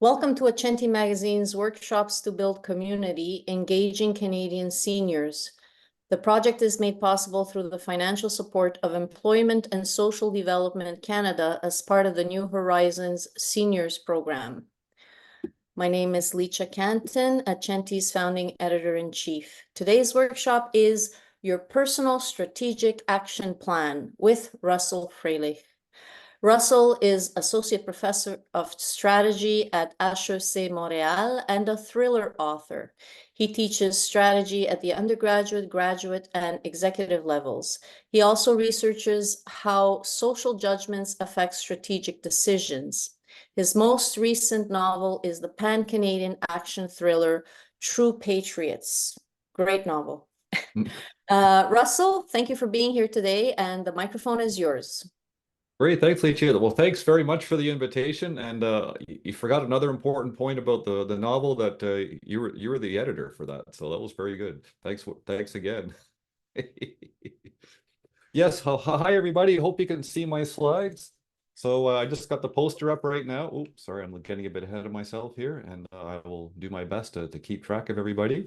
Welcome to Accenti Magazine's Workshops to Build Community, Engaging Canadian Seniors. The project is made possible through the financial support of Employment and Social Development Canada as part of the New Horizons Seniors Program. My name is Licha Canton, Accenti's founding editor-in-chief. Today's workshop is Your Personal Strategic Action Plan with Russell FRALICH. Russell is Associate Professor of Strategy at HEC Montreal and a thriller author. He teaches strategy at the undergraduate, graduate, and executive levels. He also researches how social judgments affect strategic decisions. His most recent novel is the pan-Canadian action thriller, True Patriots. Great novel. Russell, thank you for being here today, and the microphone is yours. Great, thanks, Licha. Well, thanks very much for the invitation. And you forgot another important point about the novel that you were the editor for that, so that was very good. Thanks again. Yes, hi everybody. Hope you can see my slides. So I just got the poster up right now. Oops, sorry, I'm getting a bit ahead of myself here, and I will do my best to keep track of everybody.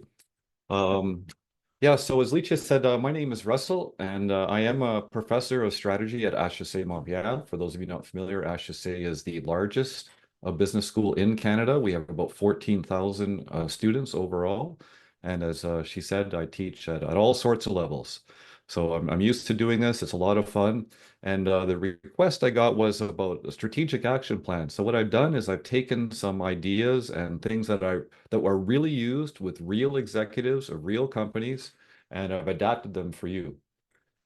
Yeah, so as Licha said, my name is Russell, and I am a professor of strategy at HEC Montreal. For those of you not familiar, HEC is the largest business school in Canada. We have about 14,000 students overall. And as she said, I teach at all sorts of levels. So I'm used to doing this. It's a lot of fun. And the request I got was about a strategic action plan. So what I've done is I've taken some ideas and things that were really used with real executives of real companies, and I've adapted them for you.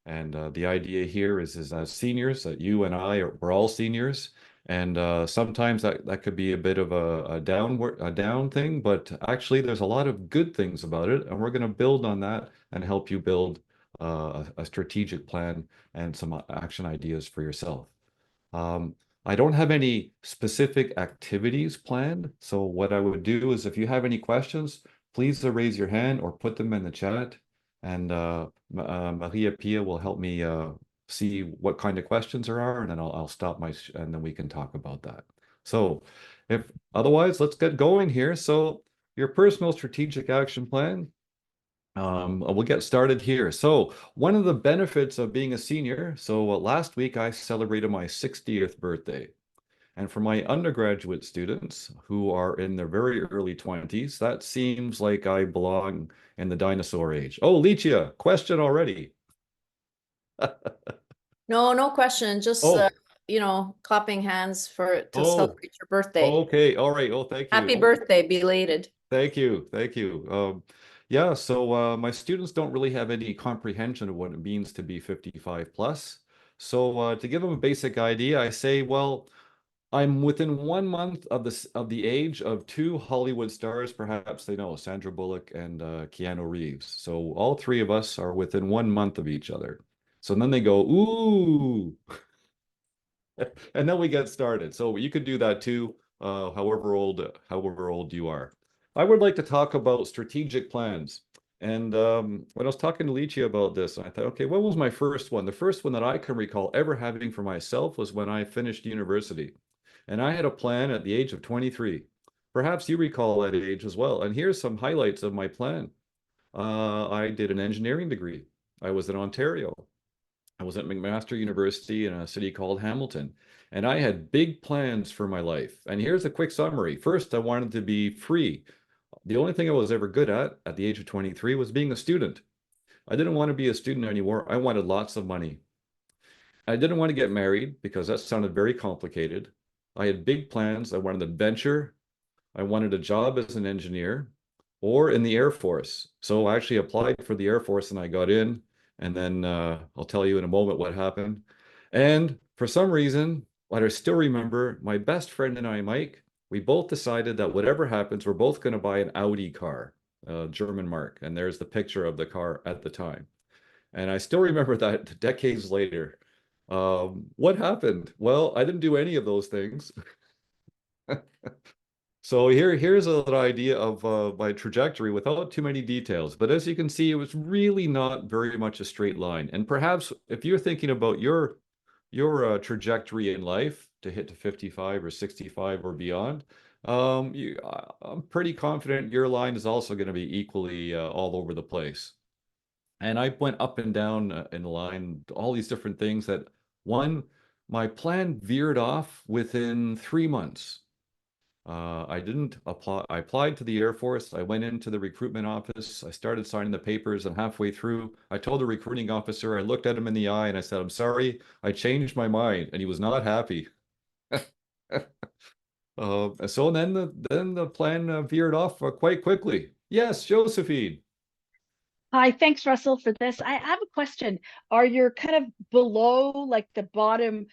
And the idea here is as seniors, that you and we're all seniors, and sometimes that could be a bit of a down thing, but actually there's a lot of good things about it, and we're going to build on that and help you build a strategic plan and some action ideas for yourself. I don't have any specific activities planned, so what I would do is if you have any questions, please raise your hand or put them in the chat, and Maria Pia will help me see what kind of questions there are, and then I'll stop and then we can talk about that. So if otherwise, let's get going here. So your personal strategic action plan. We'll get started here. So one of the benefits of being a senior, so last week I celebrated my 60th birthday. And for my undergraduate students who are in their very early 20s, that seems like I belong in the dinosaur age. Oh, Licha, question already. No question. Just, clapping hands to celebrate your birthday. Okay. All right. Oh, thank you. Happy birthday, belated. Thank you. Thank you. Yeah, so my students don't really have any comprehension of what it means to be 55 plus. So to give them a basic idea, I say, well, I'm within 1 month of the age of two Hollywood stars, perhaps they know, Sandra Bullock and Keanu Reeves. So all three of us are within 1 month of each other. So then they go, ooh, and then we get started. So you could do that too, however old you are. I would like to talk about strategic plans. And when I was talking to Licha about this, I thought, okay, what was my first one? The first one that I can recall ever having for myself was when I finished university. And I had a plan at the age of 23. Perhaps you recall that age as well. And here's some highlights of my plan. I did an engineering degree. I was in Ontario. I was at McMaster University in a city called Hamilton. And I had big plans for my life. And here's a quick summary. First, I wanted to be free. The only thing I was ever good at the age of 23 was being a student. I didn't want to be a student anymore. I wanted lots of money. I didn't want to get married because that sounded very complicated. I had big plans. I wanted adventure. I wanted a job as an engineer or in the Air Force. So I actually applied for the Air Force and I got in. And then I'll tell you in a moment what happened. And for some reason, what I still remember, my best friend and I, Mike, we both decided that whatever happens, we're both going to buy an Audi car, German mark. And there's the picture of the car at the time. And I still remember that decades later. What happened? Well, I didn't do any of those things. So here's an idea of my trajectory without too many details. But as you can see, it was really not very much a straight line. And perhaps if you're thinking about your trajectory in life, to hit to 55 or 65 or beyond, I'm pretty confident your line is also going to be equally all over the place. And I went up and down in the line, all these different things that my plan veered off within 3 months. I didn't apply. I applied to the Air Force. I went into the recruitment office. I started signing the papers, and halfway through, I told the recruiting officer, I looked at him in the eye and I said, "I'm sorry, I changed my mind." And he was not happy. So then the plan veered off quite quickly. Yes, Josephine. Hi, thanks, Russell, for this. I have a question. Are your kind of below, like the bottom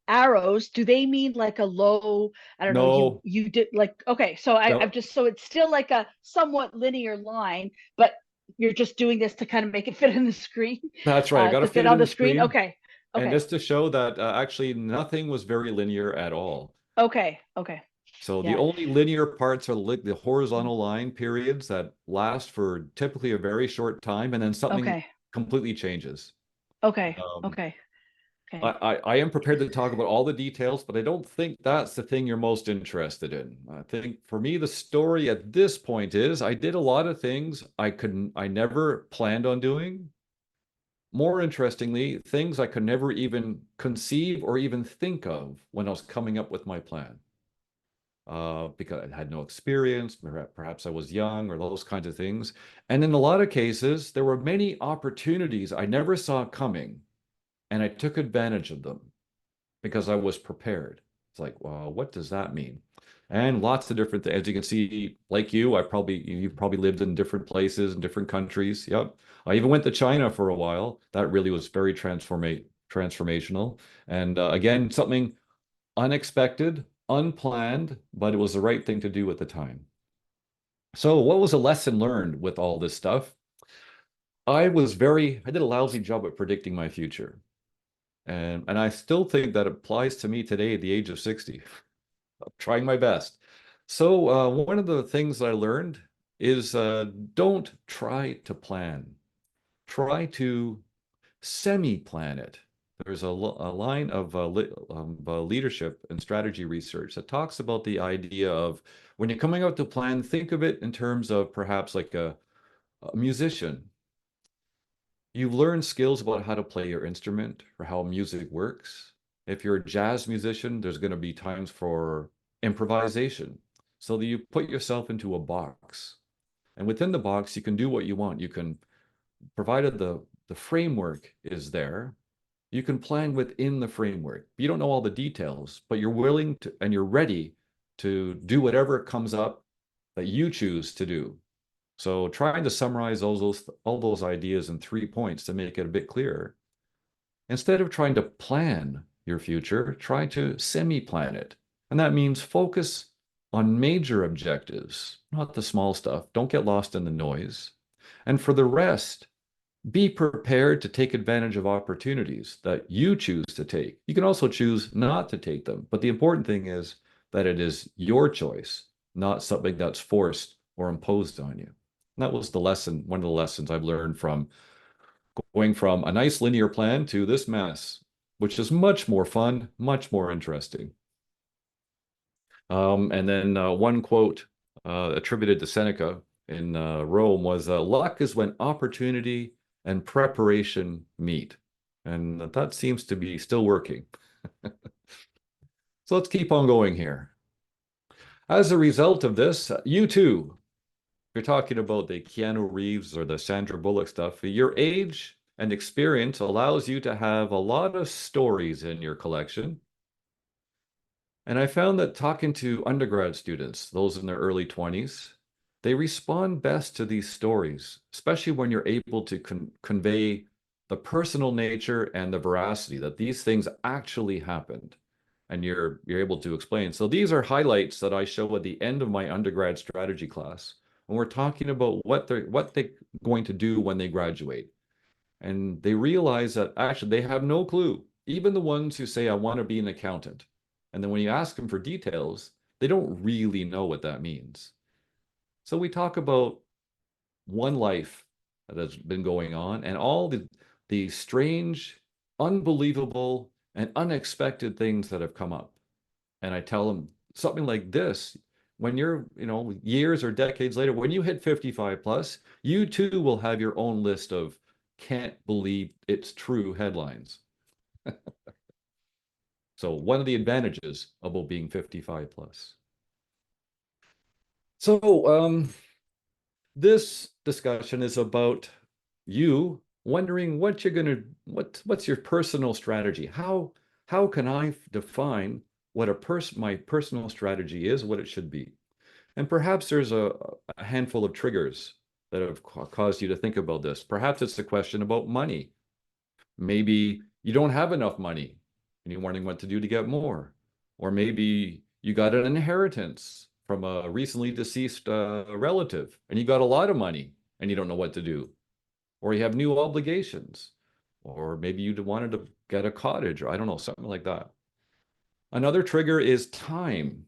arrows, do they mean like a low, I don't know, No, you did like, okay, so I've no, just, so it's still like a somewhat linear line, but you're just doing this to kind of make it fit in the screen, that's right. I got to to fit fit it on in the the screen. screen. Okay, And okay, just to show that actually nothing was very linear at all. okay, okay. So the Yeah, only linear parts are the horizontal line periods that last for typically a very short time, and then something okay, completely changes. okay, Um, okay, I, okay. I am prepared to talk about all the details, but I don't think that's the thing you're most interested in. I think for me, the story at this point is I did a lot of things I never planned on doing. More interestingly, things I could never even conceive or even think of when I was coming up with my plan. Because I had no experience, perhaps I was young, or those kinds of things. And in a lot of cases, there were many opportunities I never saw coming, and I took advantage of them because I was prepared. It's like, well, what does that mean? And lots of different things. As you can see, like you've probably lived in different places in different countries. Yep. I even went to China for a while. That really was very transformational. And again, something unexpected, unplanned, but it was the right thing to do at the time. So, what was a lesson learned with all this stuff? I did a lousy job at predicting my future. And I still think that applies to me today at the age of 60. I'm trying my best. So, one of the things I learned is don't try to plan. Try to semi-plan it. There's a line of leadership and strategy research that talks about the idea of when you're coming out to plan, think of it in terms of perhaps like a musician. You learn skills about how to play your instrument or how music works. If you're a jazz musician, there's going to be times for improvisation. So that you put yourself into a box. And within the box, you can do what you want. You can, provided the framework is there, you can plan within the framework. You don't know all the details, but you're willing to and you're ready to do whatever comes up that you choose to do. So trying to summarize all those ideas in 3 points to make it a bit clearer. Instead of trying to plan your future, try to semi-plan it. And that means focus on major objectives, not the small stuff. Don't get lost in the noise. And for the rest, be prepared to take advantage of opportunities that you choose to take. You can also choose not to take them, but the important thing is that it is your choice, not something that's forced or imposed on you. And that was one of the lessons I've learned from going from a nice linear plan to this mess, which is much more fun, much more interesting. And then one quote attributed to Seneca in Rome was, luck is when opportunity and preparation meet. And that seems to be still working. So let's keep on going here. As a result of this, you too, you're talking about the Keanu Reeves or the Sandra Bullock stuff, your age and experience allows you to have a lot of stories in your collection. And I found that talking to undergrad students, those in their early 20s, they respond best to these stories, especially when you're able to convey the personal nature and the veracity that these things actually happened. And you're able to explain. So these are highlights that I show at the end of my undergrad strategy class when we're talking about what they're going to do when they graduate. And they realize that actually they have no clue. Even the ones who say, I want to be an accountant. And then when you ask them for details, they don't really know what that means. So we talk about one life that has been going on and all the strange, unbelievable, and unexpected things that have come up. And I tell them something like this: when you're, years or decades later, when you hit 55 plus, you too will have your own list of can't believe it's true headlines. So one of the advantages about being 55 plus. So this discussion is about you wondering what you're gonna, what's your personal strategy? How can I define what my personal strategy is, what it should be? And perhaps there's a handful of triggers that have caused you to think about this. Perhaps it's a question about money. Maybe you don't have enough money and you're wondering what to do to get more. Or maybe you got an inheritance from a recently deceased relative and you got a lot of money and you don't know what to do. Or you have new obligations. Or maybe you wanted to get a cottage, or I don't know, something like that. Another trigger is time.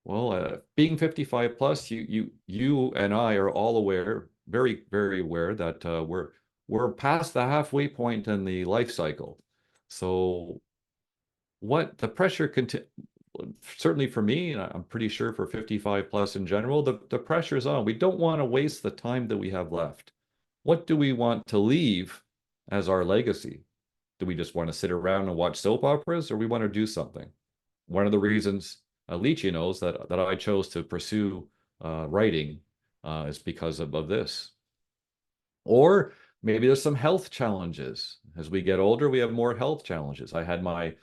Well, being 55 plus, you and I are all aware, very, very aware that we're past the halfway point in the life cycle. So what the pressure certainly for me, and I'm pretty sure for 55 plus in general, the pressure is on. We don't want to waste the time that we have left. What do we want to leave as our legacy? Do we just want to sit around and watch soap operas, or we want to do something? One of the reasons Lychee knows that I chose to pursue writing is because of this. Or maybe there's some health challenges. As we get older, we have more health challenges. I had my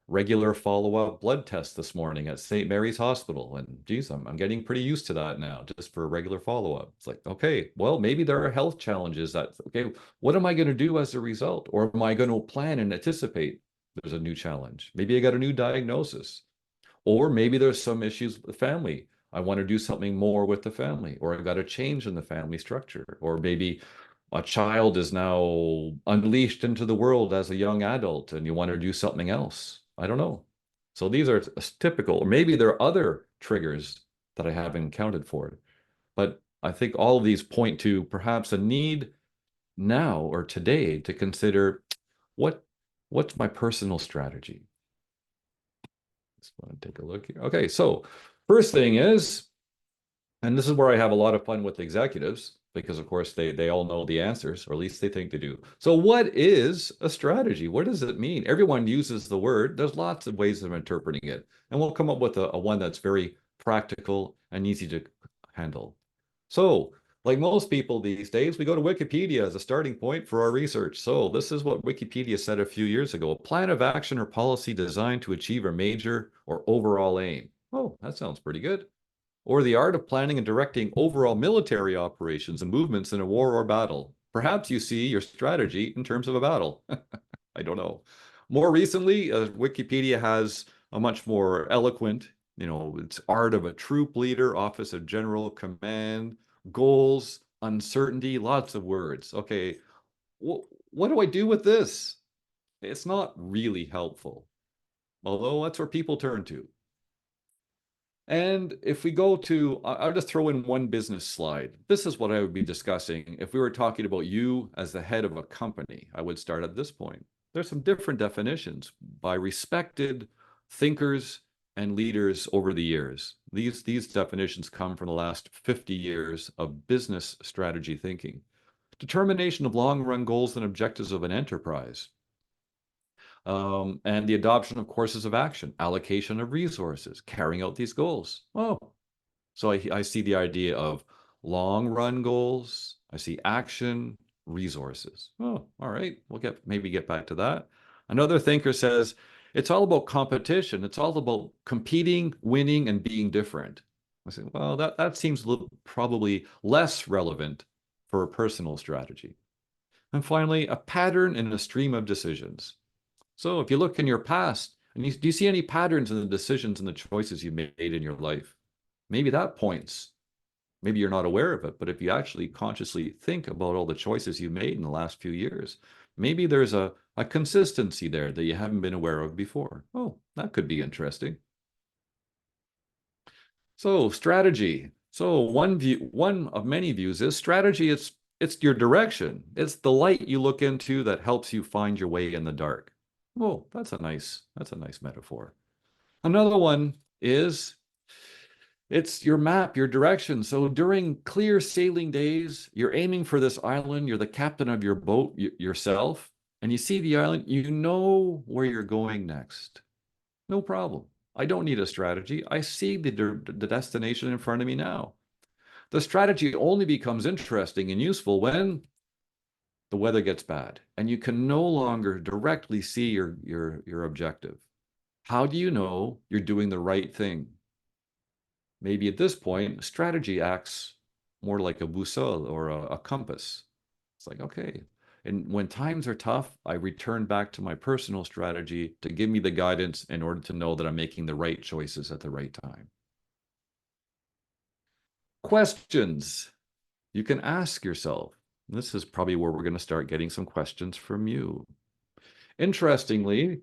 regular follow-up blood test this morning at St. Mary's Hospital, and geez, I'm getting pretty used to that now, just for a regular follow-up. It's like, okay, well, maybe there are health challenges that, okay, what am I going to do as a result? Or am I going to plan and anticipate there's a new challenge? Maybe I got a new diagnosis. Or maybe there's some issues with the family. I want to do something more with the family, or I've got a change in the family structure, or maybe a child is now unleashed into the world as a young adult and you want to do something else. I don't know. So these are typical, or maybe there are other triggers that I haven't accounted for. But I think all of these point to perhaps a need now or today to consider what's my personal strategy? Just want to take a look here. Okay, so first thing is, and this is where I have a lot of fun with executives, because of course they all know the answers, or at least they think they do. So what is a strategy? What does it mean? Everyone uses the word. There's lots of ways of interpreting it. And we'll come up with a one that's very practical and easy to handle. So like most people these days, we go to Wikipedia as a starting point for our research. So this is what Wikipedia said a few years ago: a plan of action or policy designed to achieve a major or overall aim. Oh, that sounds pretty good. Or the art of planning and directing overall military operations and movements in a war or battle. Perhaps you see your strategy in terms of a battle. I don't know. More recently, Wikipedia has a much more eloquent, it's art of a troop leader, office of general command, goals, uncertainty, lots of words. Okay, what do I do with this? It's not really helpful, although that's where people turn to. And if we go to, I'll just throw in one business slide. This is what I would be discussing. If we were talking about you as the head of a company, I would start at this point. There's some different definitions by respected thinkers and leaders over the years. These definitions come from the last 50 years of business strategy thinking. Determination of long-run goals and objectives of an enterprise. And the adoption of courses of action, allocation of resources, carrying out these goals. Oh, so I see the idea of long-run goals. I see action, resources. Oh, all right. We'll maybe get back to that. Another thinker says it's all about competition. It's all about competing, winning, and being different. I say, well, that seems probably less relevant for a personal strategy. And finally, a pattern and a stream of decisions. So if you look in your past, and do you see any patterns in the decisions and the choices you made in your life? Maybe that points. Maybe you're not aware of it, but if you actually consciously think about all the choices you made in the last few years, maybe there's a consistency there that you haven't been aware of before. Oh, that could be interesting. So strategy. So one of many views is strategy. It's your direction. It's the light you look into that helps you find your way in the dark. Oh, that's a nice metaphor. Another one is it's your map, your direction. So during clear sailing days, you're aiming for this island, you're the captain of your boat yourself, and you see the island, you know where you're going next. No problem. I don't need a strategy. I see the destination in front of me now. The strategy only becomes interesting and useful when the weather gets bad and you can no longer directly see your objective. How do you know you're doing the right thing? Maybe at this point, strategy acts more like a boussole or a compass. It's like, okay. And when times are tough, I return back to my personal strategy to give me the guidance in order to know that I'm making the right choices at the right time. Questions you can ask yourself. This is probably where we're going to start getting some questions from you. Interestingly,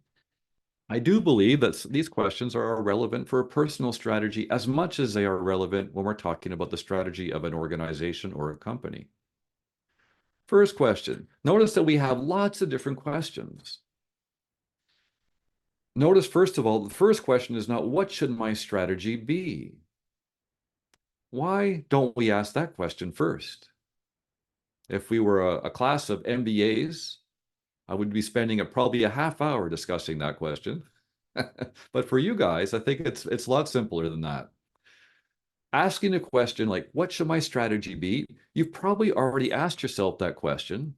I do believe that these questions are relevant for a personal strategy as much as they are relevant when we're talking about the strategy of an organization or a company. First question, notice that we have lots of different questions. Notice, first of all, the first question is not what should my strategy be? Why don't we ask that question first? If we were a class of MBAs, I would be spending probably a half hour discussing that question. But for you guys, I think it's a lot simpler than that. Asking a question like, what should my strategy be? You've probably already asked yourself that question.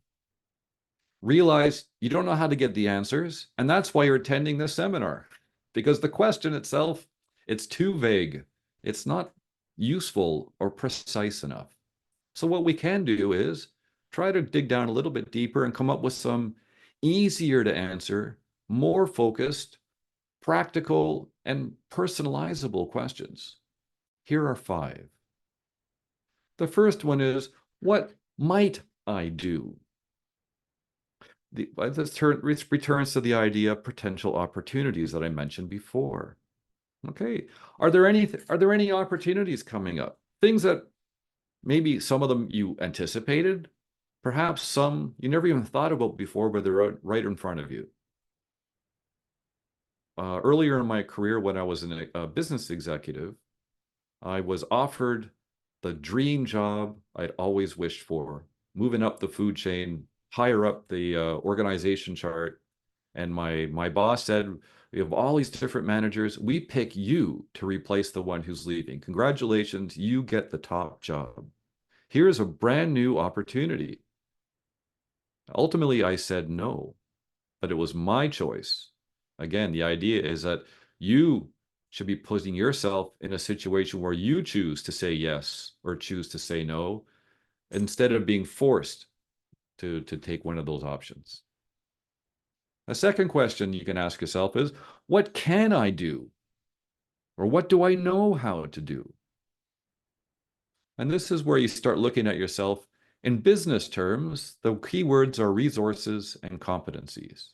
Realize you don't know how to get the answers, and that's why you're attending this seminar. Because the question itself, it's too vague. It's not useful or precise enough. So what we can do is try to dig down a little bit deeper and come up with some easier to answer, more focused, practical, and personalizable questions. Here are 5. The first one is, what might I do? This returns to the idea of potential opportunities that I mentioned before. Okay, are there any opportunities coming up? Things that maybe some of them you anticipated, perhaps some you never even thought about before, but they're right in front of you. Earlier in my career, when I was a business executive, I was offered the dream job I'd always wished for, moving up the food chain, higher up the organization chart. And my boss said, we have all these different managers. We pick you to replace the one who's leaving. Congratulations, you get the top job. Here's a brand new opportunity. Ultimately, I said no, but it was my choice. Again, the idea is that you should be putting yourself in a situation where you choose to say yes or choose to say no, instead of being forced to take one of those options. A second question you can ask yourself is, what can I do? Or what do I know how to do? And this is where you start looking at yourself in business terms. The keywords are resources and competencies.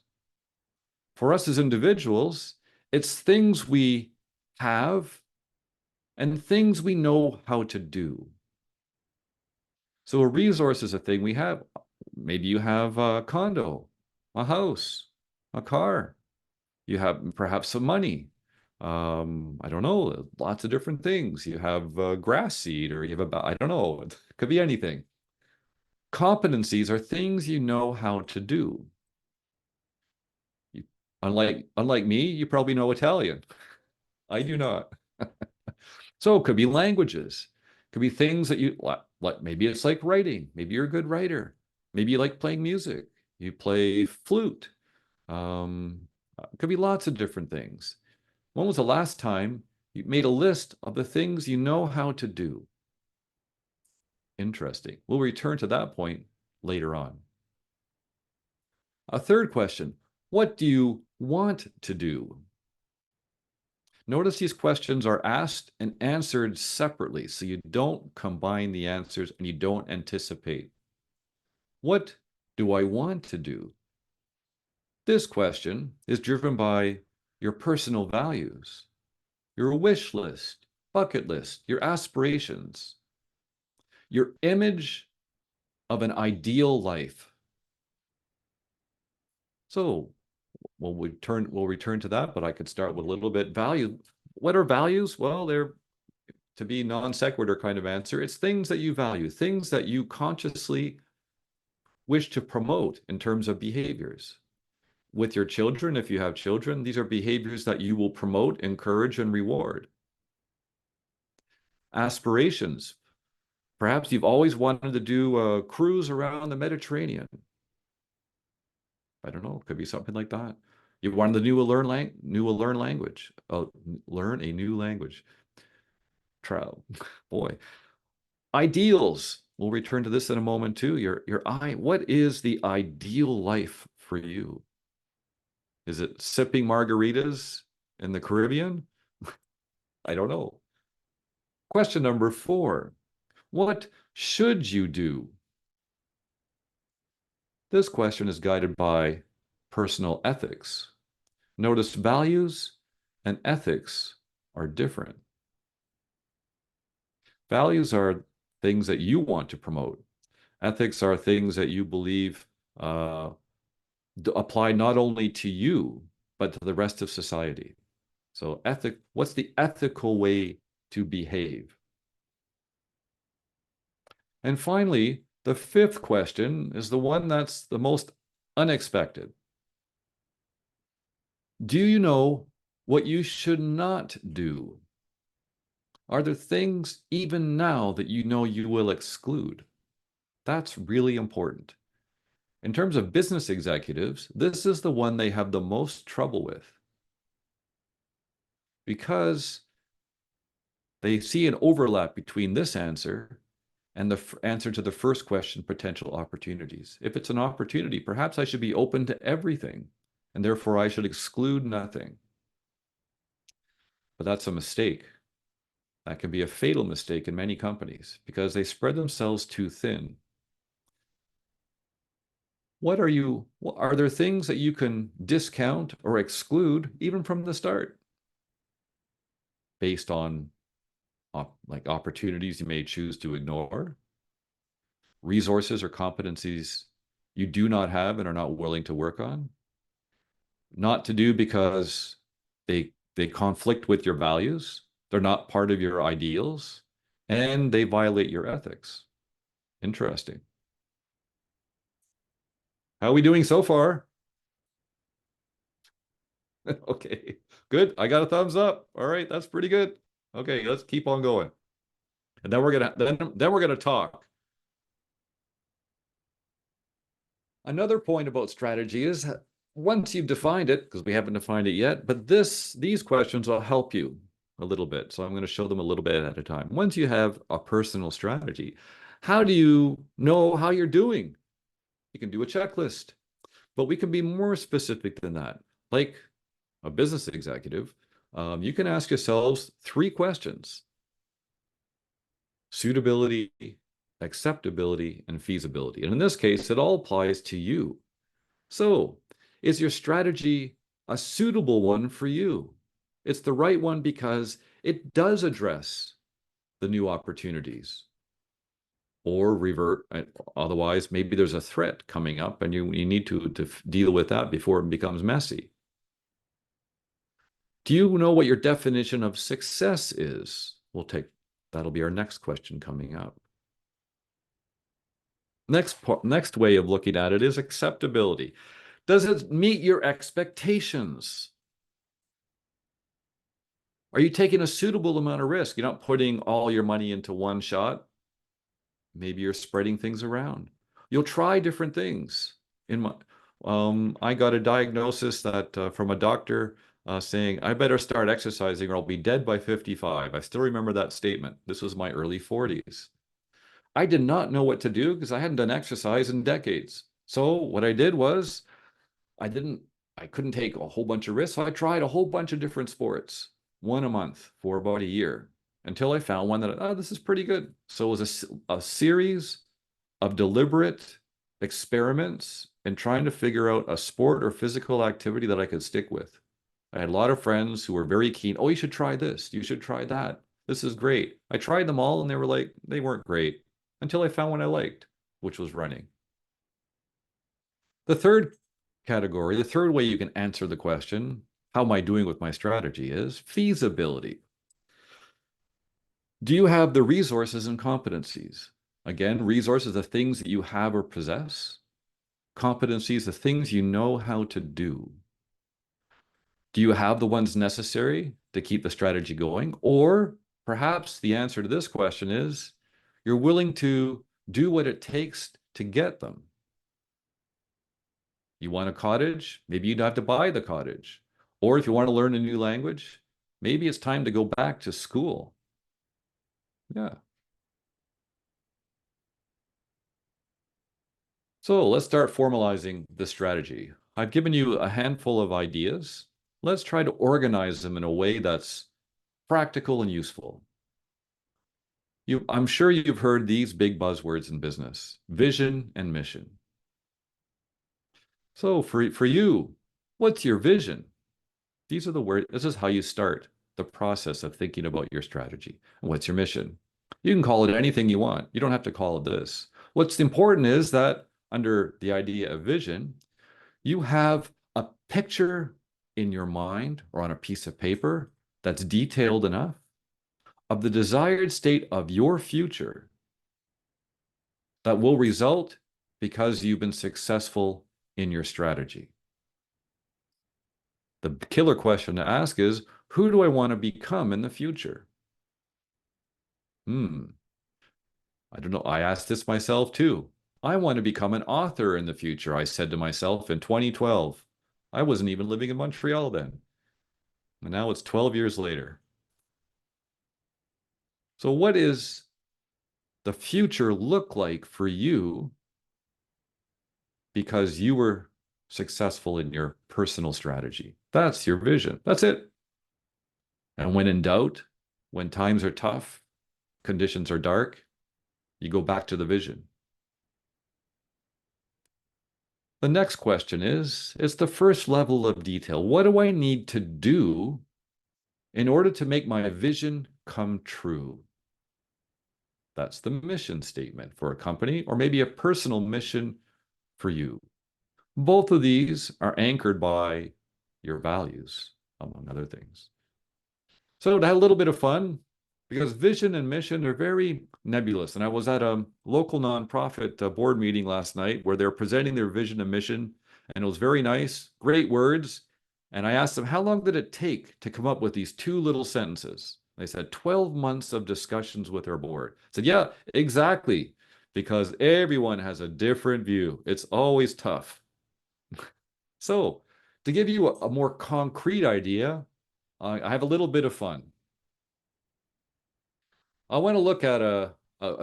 For us as individuals, it's things we have and things we know how to do. So a resource is a thing we have. Maybe you have a condo, a house, a car. You have perhaps some money. I don't know, lots of different things. You have a grass seed, or you have I don't know, it could be anything. Competencies are things you know how to do. Unlike me, you probably know Italian. I do not. So it could be languages. It could be things that you like. Maybe it's like writing. Maybe you're a good writer. Maybe you like playing music. You play flute. It could be lots of different things. When was the last time you made a list of the things you know how to do? Interesting. We'll return to that point later on. A third question, what do you want to do? Notice these questions are asked and answered separately, so you don't combine the answers and you don't anticipate. What do I want to do? This question is driven by your personal values, your wish list, bucket list, your aspirations, your image of an ideal life. So, we'll return to that, but I could start with a little bit value. What are values? Well, they're, to be non sequitur kind of answer, it's things that you value, things that you consciously wish to promote in terms of behaviors. With your children, if you have children, these are behaviors that you will promote, encourage, and reward. Aspirations. Perhaps you've always wanted to do a cruise around the Mediterranean. I don't know, it could be something like that. You wanted to learn language, learn a new language. Boy. Ideals. We'll return to this in a moment too. What is the ideal life for you? Is it sipping margaritas in the Caribbean? I don't know. Question number 4. What should you do? This question is guided by personal ethics. Notice values and ethics are different. Values are things that you want to promote. Ethics are things that you believe apply not only to you, but to the rest of society. So what's the ethical way to behave? And finally, the 5th question is the one that's the most unexpected. Do you know what you should not do? Are there things even now that you know you will exclude? That's really important. In terms of business executives, this is the one they have the most trouble with, because they see an overlap between this answer and the answer to the first question, potential opportunities. If it's an opportunity, perhaps I should be open to everything, and therefore I should exclude nothing. But that's a mistake. That can be a fatal mistake in many companies because they spread themselves too thin. Are there things that you can discount or exclude even from the start based on like opportunities you may choose to ignore, resources or competencies you do not have and are not willing to work on, not to do because they conflict with your values, they're not part of your ideals, and they violate your ethics? Interesting. How are we doing so far? Okay, good. I got a thumbs up. All right, that's pretty good. Okay, let's keep on going. And then we're gonna talk. Another point about strategy is once you've defined it, because we haven't defined it yet, but these questions will help you a little bit. So I'm going to show them a little bit at a time. Once you have a personal strategy, how do you know how you're doing? You can do a checklist, but we can be more specific than that. Like a business executive, you can ask yourselves 3 questions: suitability, acceptability, and feasibility. And in this case, it all applies to you. So, is your strategy a suitable one for you? It's the right one because it does address the new opportunities. Or revert, otherwise, maybe there's a threat coming up and you need to deal with that before it becomes messy. Do you know what your definition of success is? That'll be our next question coming up. Next way of looking at it is acceptability. Does it meet your expectations? Are you taking a suitable amount of risk? You're not putting all your money into one shot. Maybe you're spreading things around. You'll try different things. I got a diagnosis that from a doctor saying, I better start exercising or I'll be dead by 55. I still remember that statement. This was my early 40s. I did not know what to do because I hadn't done exercise in decades. So what I did was I couldn't take a whole bunch of risks. So I tried a whole bunch of different sports, 1 a month for about a year, until I found one that, this is pretty good. So it was a series of deliberate experiments and trying to figure out a sport or physical activity that I could stick with. I had a lot of friends who were very keen. Oh, you should try this. You should try that. This is great. I tried them all and they weren't great until I found one I liked, which was running. The third category, the third way you can answer the question, how am I doing with my strategy, is feasibility. Do you have the resources and competencies? Again, resources, the things that you have or possess. Competencies, the things you know how to do. Do you have the ones necessary to keep the strategy going? Or perhaps the answer to this question is you're willing to do what it takes to get them. You want a cottage? Maybe you'd have to buy the cottage. Or if you want to learn a new language, maybe it's time to go back to school. Yeah. So let's start formalizing the strategy. I've given you a handful of ideas. Let's try to organize them in a way that's practical and useful. I'm sure you've heard these big buzzwords in business: vision and mission. So for you, what's your vision? These are the words. This is how you start the process of thinking about your strategy. And what's your mission? You can call it anything you want. You don't have to call it this. What's important is that under the idea of vision, you have a picture in your mind or on a piece of paper that's detailed enough of the desired state of your future that will result because you've been successful in your strategy. The killer question to ask is, who do I want to become in the future? I don't know. I asked this myself too. I want to become an author in the future, I said to myself in 2012. I wasn't even living in Montreal then. And now it's 12 years later. So what does the future look like for you because you were successful in your personal strategy? That's your vision. That's it. And when in doubt, when times are tough, conditions are dark, you go back to the vision. The next question is, it's the first level of detail. What do I need to do in order to make my vision come true? That's the mission statement for a company, or maybe a personal mission for you. Both of these are anchored by your values, among other things. So to have a little bit of fun, because vision and mission are very nebulous. And I was at a local nonprofit board meeting last night where they're presenting their vision and mission, and it was very nice, great words. And I asked them, how long did it take to come up with these two little sentences? They said 12 months of discussions with our board. I said, yeah, exactly, because everyone has a different view. It's always tough. So to give you a more concrete idea, I have a little bit of fun. I want to look at a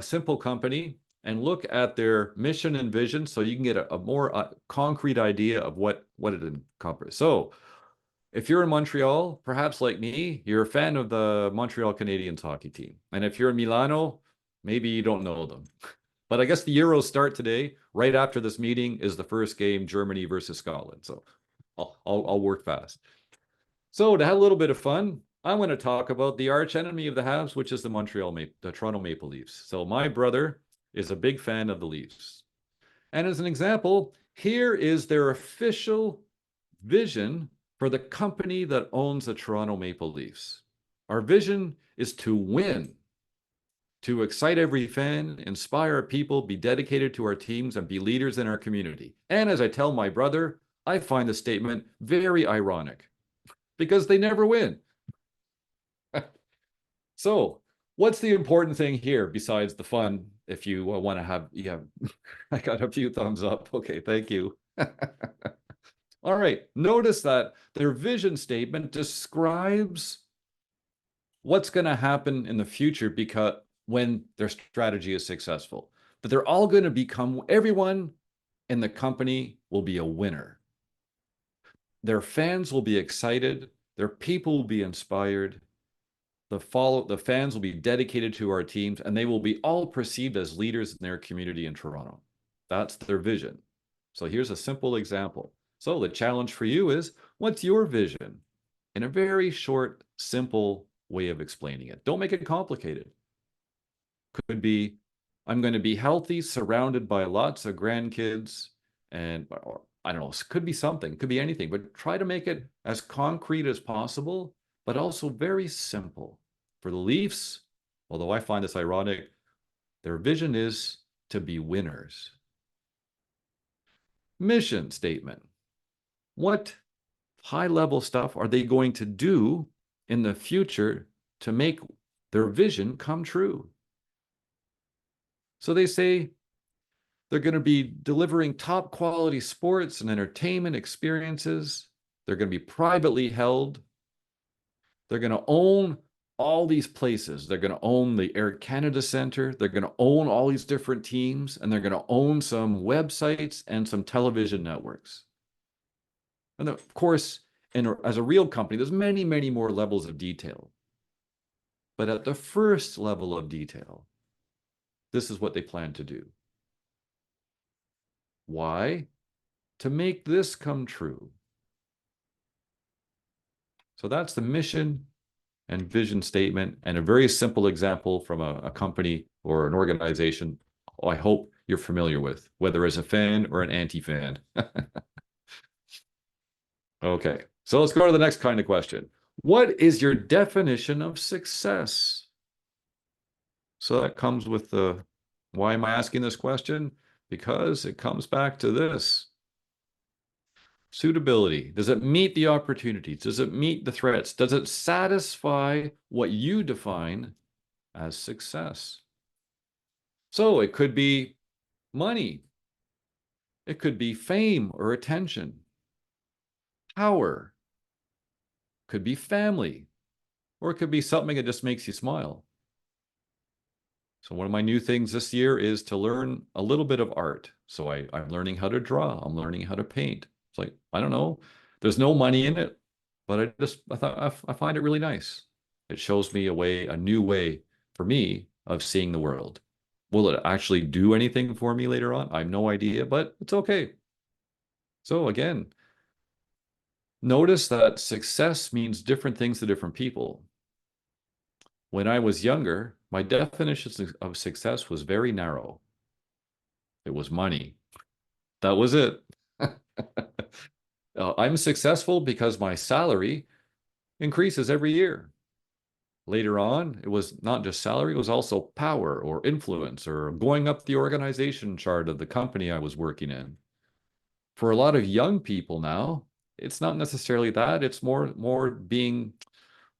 simple company and look at their mission and vision so you can get a more concrete idea of what it encompasses. So if you're in Montreal, perhaps like me, you're a fan of the Montreal Canadiens hockey team. And if you're in Milano, maybe you don't know them. But I guess the Euros start today. Right after this meeting is the first game, Germany versus Scotland. So I'll work fast. So to have a little bit of fun, I want to talk about the arch enemy of the Habs, which is the Toronto Maple Leafs. So my brother is a big fan of the Leafs. And as an example, here is their official vision for the company that owns the Toronto Maple Leafs. Our vision is to win, to excite every fan, inspire people, be dedicated to our teams, and be leaders in our community. And as I tell my brother, I find the statement very ironic because they never win. So what's the important thing here besides the fun? If you want to have, I got a few thumbs up. Okay, thank you. All right, notice that their vision statement describes what's going to happen in the future because when their strategy is successful, that they're all going to become, everyone in the company will be a winner. Their fans will be excited. Their people will be inspired. The fans will be dedicated to our teams, and they will be all perceived as leaders in their community in Toronto. That's their vision. So here's a simple example. So the challenge for you is, what's your vision? In a very short, simple way of explaining it. Don't make it complicated. Could be, I'm going to be healthy, surrounded by lots of grandkids, and I don't know, it could be something, could be anything, but try to make it as concrete as possible, but also very simple. For the Leafs, although I find this ironic, their vision is to be winners. Mission statement. What high-level stuff are they going to do in the future to make their vision come true? So they say they're going to be delivering top quality sports and entertainment experiences. They're going to be privately held. They're going to own all these places. They're going to own the Air Canada Centre. They're going to own all these different teams, and they're going to own some websites and some television networks. And of course, as a real company, there's many, many more levels of detail. But at the first level of detail, this is what they plan to do. Why? To make this come true. So that's the mission and vision statement, and a very simple example from a company or an organization I hope you're familiar with, whether as a fan or an anti-fan. Okay, so let's go to the next kind of question. What is your definition of success? So that comes with the, why am I asking this question? Because it comes back to this. Suitability. Does it meet the opportunities? Does it meet the threats? Does it satisfy what you define as success? So it could be money. It could be fame or attention. Power. Could be family. Or it could be something that just makes you smile. So one of my new things this year is to learn a little bit of art. So I'm learning how to draw. I'm learning how to paint. It's like, I don't know, there's no money in it, but I find it really nice. It shows me a new way for me of seeing the world. Will it actually do anything for me later on? I have no idea, but it's okay. So again, notice that success means different things to different people. When I was younger, my definition of success was very narrow. It was money. That was it. I'm successful because my salary increases every year. Later on, it was not just salary, it was also power or influence or going up the organization chart of the company I was working in. For a lot of young people now, it's not necessarily that. It's more being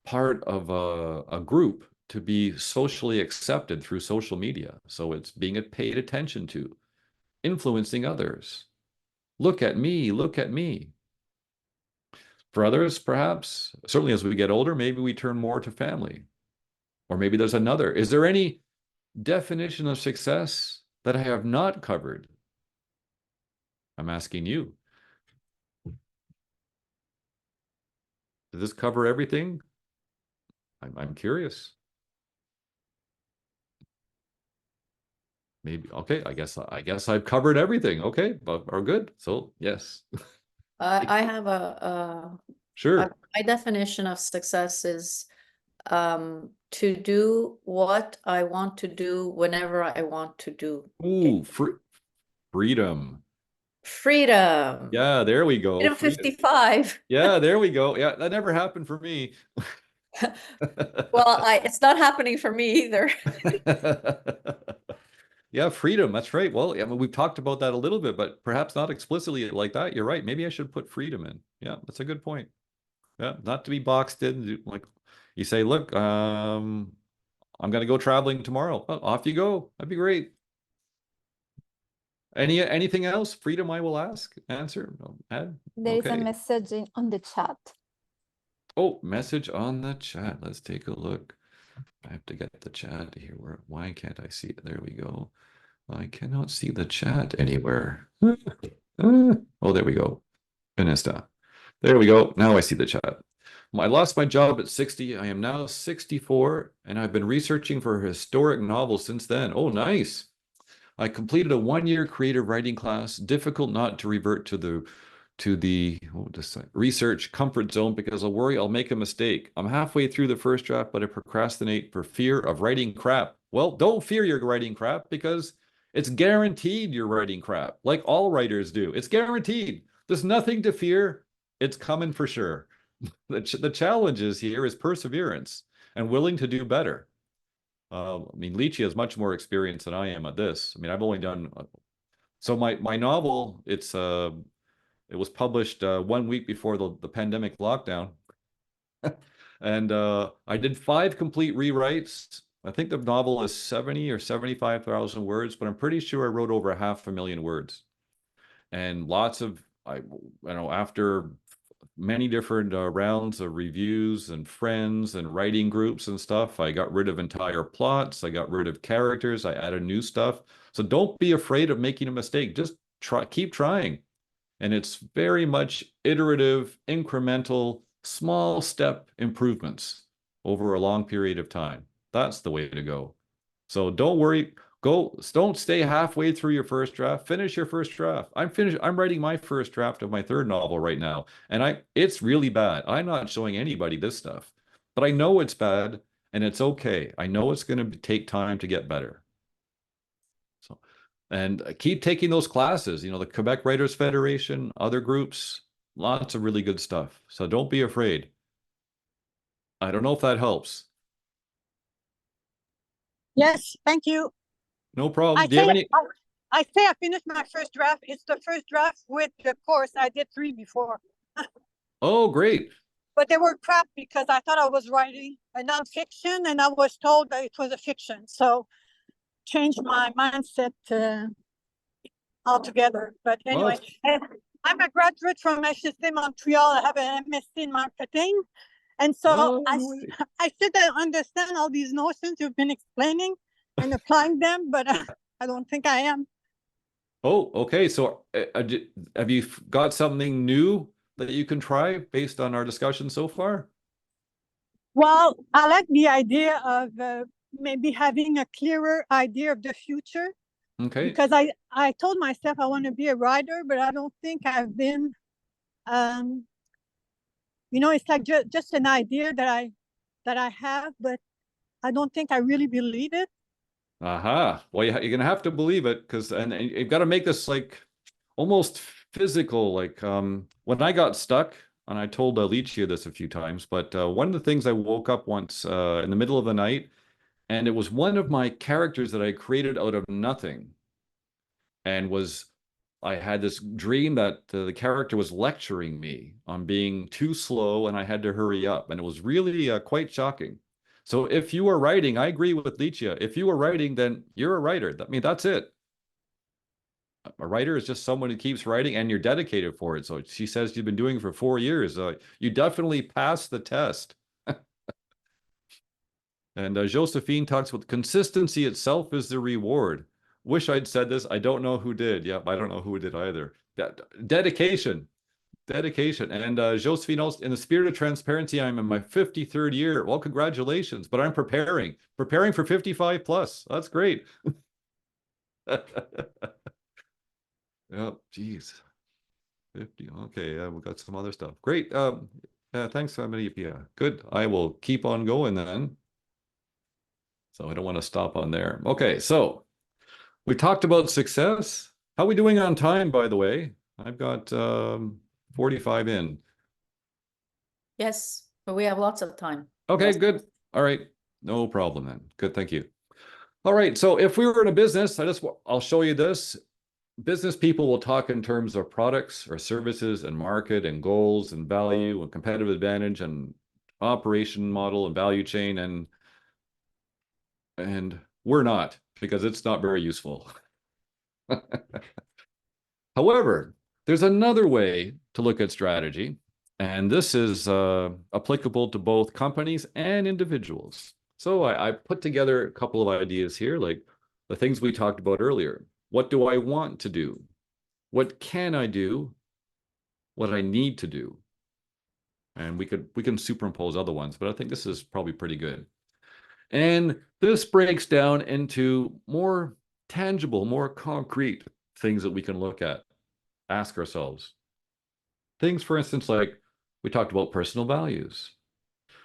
part of a group, to be socially accepted through social media. So it's being paid attention to, influencing others. Look at me, look at me. For others, perhaps, certainly as we get older, maybe we turn more to family. Or maybe there's another. Is there any definition of success that I have not covered? I'm asking you. Does this cover everything? I'm curious. Maybe, okay, I guess I've covered everything. Okay, but are good. So yes. I have a Sure. my definition of success is to do what I want to do whenever I want to do Ooh, it. freedom. Freedom. Yeah, there we go. Freedom 55. Yeah, there we go. Yeah, that never happened for me. Well, it's not happening for me either. Yeah, freedom. That's right. Well, yeah, we've talked about that a little bit, but perhaps not explicitly like that. You're right. Maybe I should put freedom in. Yeah, that's a good point. Yeah, not to be boxed in. Like you say, look, I'm going to go traveling tomorrow. Well, off you go. That'd be great. Anything else? Freedom, I will answer. No, add. There is a Okay. message on the chat. Oh, message on the chat. Let's take a look. I have to get the chat here. Why can't I see it? There we go. I cannot see the chat anywhere. Oh, there we go. Finesta. There we go. Now I see the chat. I lost my job at 60. I am now 64, and I've been researching for a historic novel since then. Oh, nice. I completed a 1-year creative writing class. Difficult not to revert to the research comfort zone because I worry I'll make a mistake. I'm halfway through the first draft, but I procrastinate for fear of writing crap. Well, don't fear you're writing crap, because it's guaranteed you're writing crap, like all writers do. It's guaranteed. there's nothing to fear. It's coming for sure. The challenge is here is perseverance and willing to do better. I mean, Lichi has much more experience than I am at this. I mean, I've only done so my novel. It was published 1 week before the pandemic lockdown, and I did 5 complete rewrites. I think the novel is 70 or 75,000 words, but I'm pretty sure I wrote over 500,000 words, and lots of after many different rounds of reviews and friends and writing groups and stuff, I got rid of entire plots. I got rid of characters. I added new stuff. So don't be afraid of making a mistake. Just keep trying. And it's very much iterative, incremental, small step improvements over a long period of time. That's the way to go. So don't worry. Don't stay halfway through your first draft. Finish your first draft. I'm writing my first draft of my 3rd novel right now, and it's really bad. I'm not showing anybody this stuff, but I know it's bad, and it's okay. I know it's going to take time to get better. So, and keep taking those classes. The Quebec Writers Federation, other groups, lots of really good stuff. So don't be afraid. I don't know if that helps. Yes, thank you. No problem. I Do you have say, any? I say I finished my first draft. It's the first draft with the course. I did 3 before, Oh, great. but they were crap because I thought I was writing a nonfiction and I was told that it was a fiction. So changed my mindset altogether. But anyway, I'm a graduate from HEC Montreal. I have an MSc in marketing. And so I should understand all these notions you've been explaining and applying them, but I don't think I am. Oh, okay. So have you got something new that you can try based on our discussion so far? Well, I like the idea of maybe having a clearer idea of the future. Okay. Because I told myself I want to be a writer, but I don't think I've been, it's like just an idea that I have, but I don't think I really believe it. Aha. Well, you're going to have to believe it and you've got to make this like almost physical. Like when I got stuck, and I told Alicia this a few times, but one of the things I woke up once in the middle of the night, and it was one of my characters that I created out of nothing. And I had this dream that the character was lecturing me on being too slow and I had to hurry up. And it was really quite shocking. So if you are writing, I agree with Licia. If you are writing, then you're a writer. I mean, that's it. A writer is just someone who keeps writing and you're dedicated for it. So she says you've been doing it for 4 years. You definitely passed the test. And Josephine talks about consistency itself is the reward. Wish I'd said this. I don't know who did. Yep, I don't know who did either. Dedication. And Josephine, in the spirit of transparency, I'm in my 53rd year. Well, congratulations, but I'm preparing for 55 plus. That's great. Oh, geez. 50. Okay, we've got some other stuff. Great. Thanks, yeah, good. I will keep on going then. So I don't want to stop on there. Okay, so we talked about success. How are we doing on time, by the way? I've got 45 in. Yes, but we have lots of time. Okay, Yes. good. All right. No problem then. Good, thank you. All right, so if we were in a business, I'll show you this. Business people will talk in terms of products or services and market and goals and value and competitive advantage and operation model and value chain, and we're not, because it's not very useful. However, there's another way to look at strategy, and this is applicable to both companies and individuals. So I put together a couple of ideas here, like the things we talked about earlier. What do I want to do? What can I do? What I need to do? And we can superimpose other ones, but I think this is probably pretty good. And this breaks down into more tangible, more concrete things that we can look at, ask ourselves. Things, for instance, like we talked about personal values.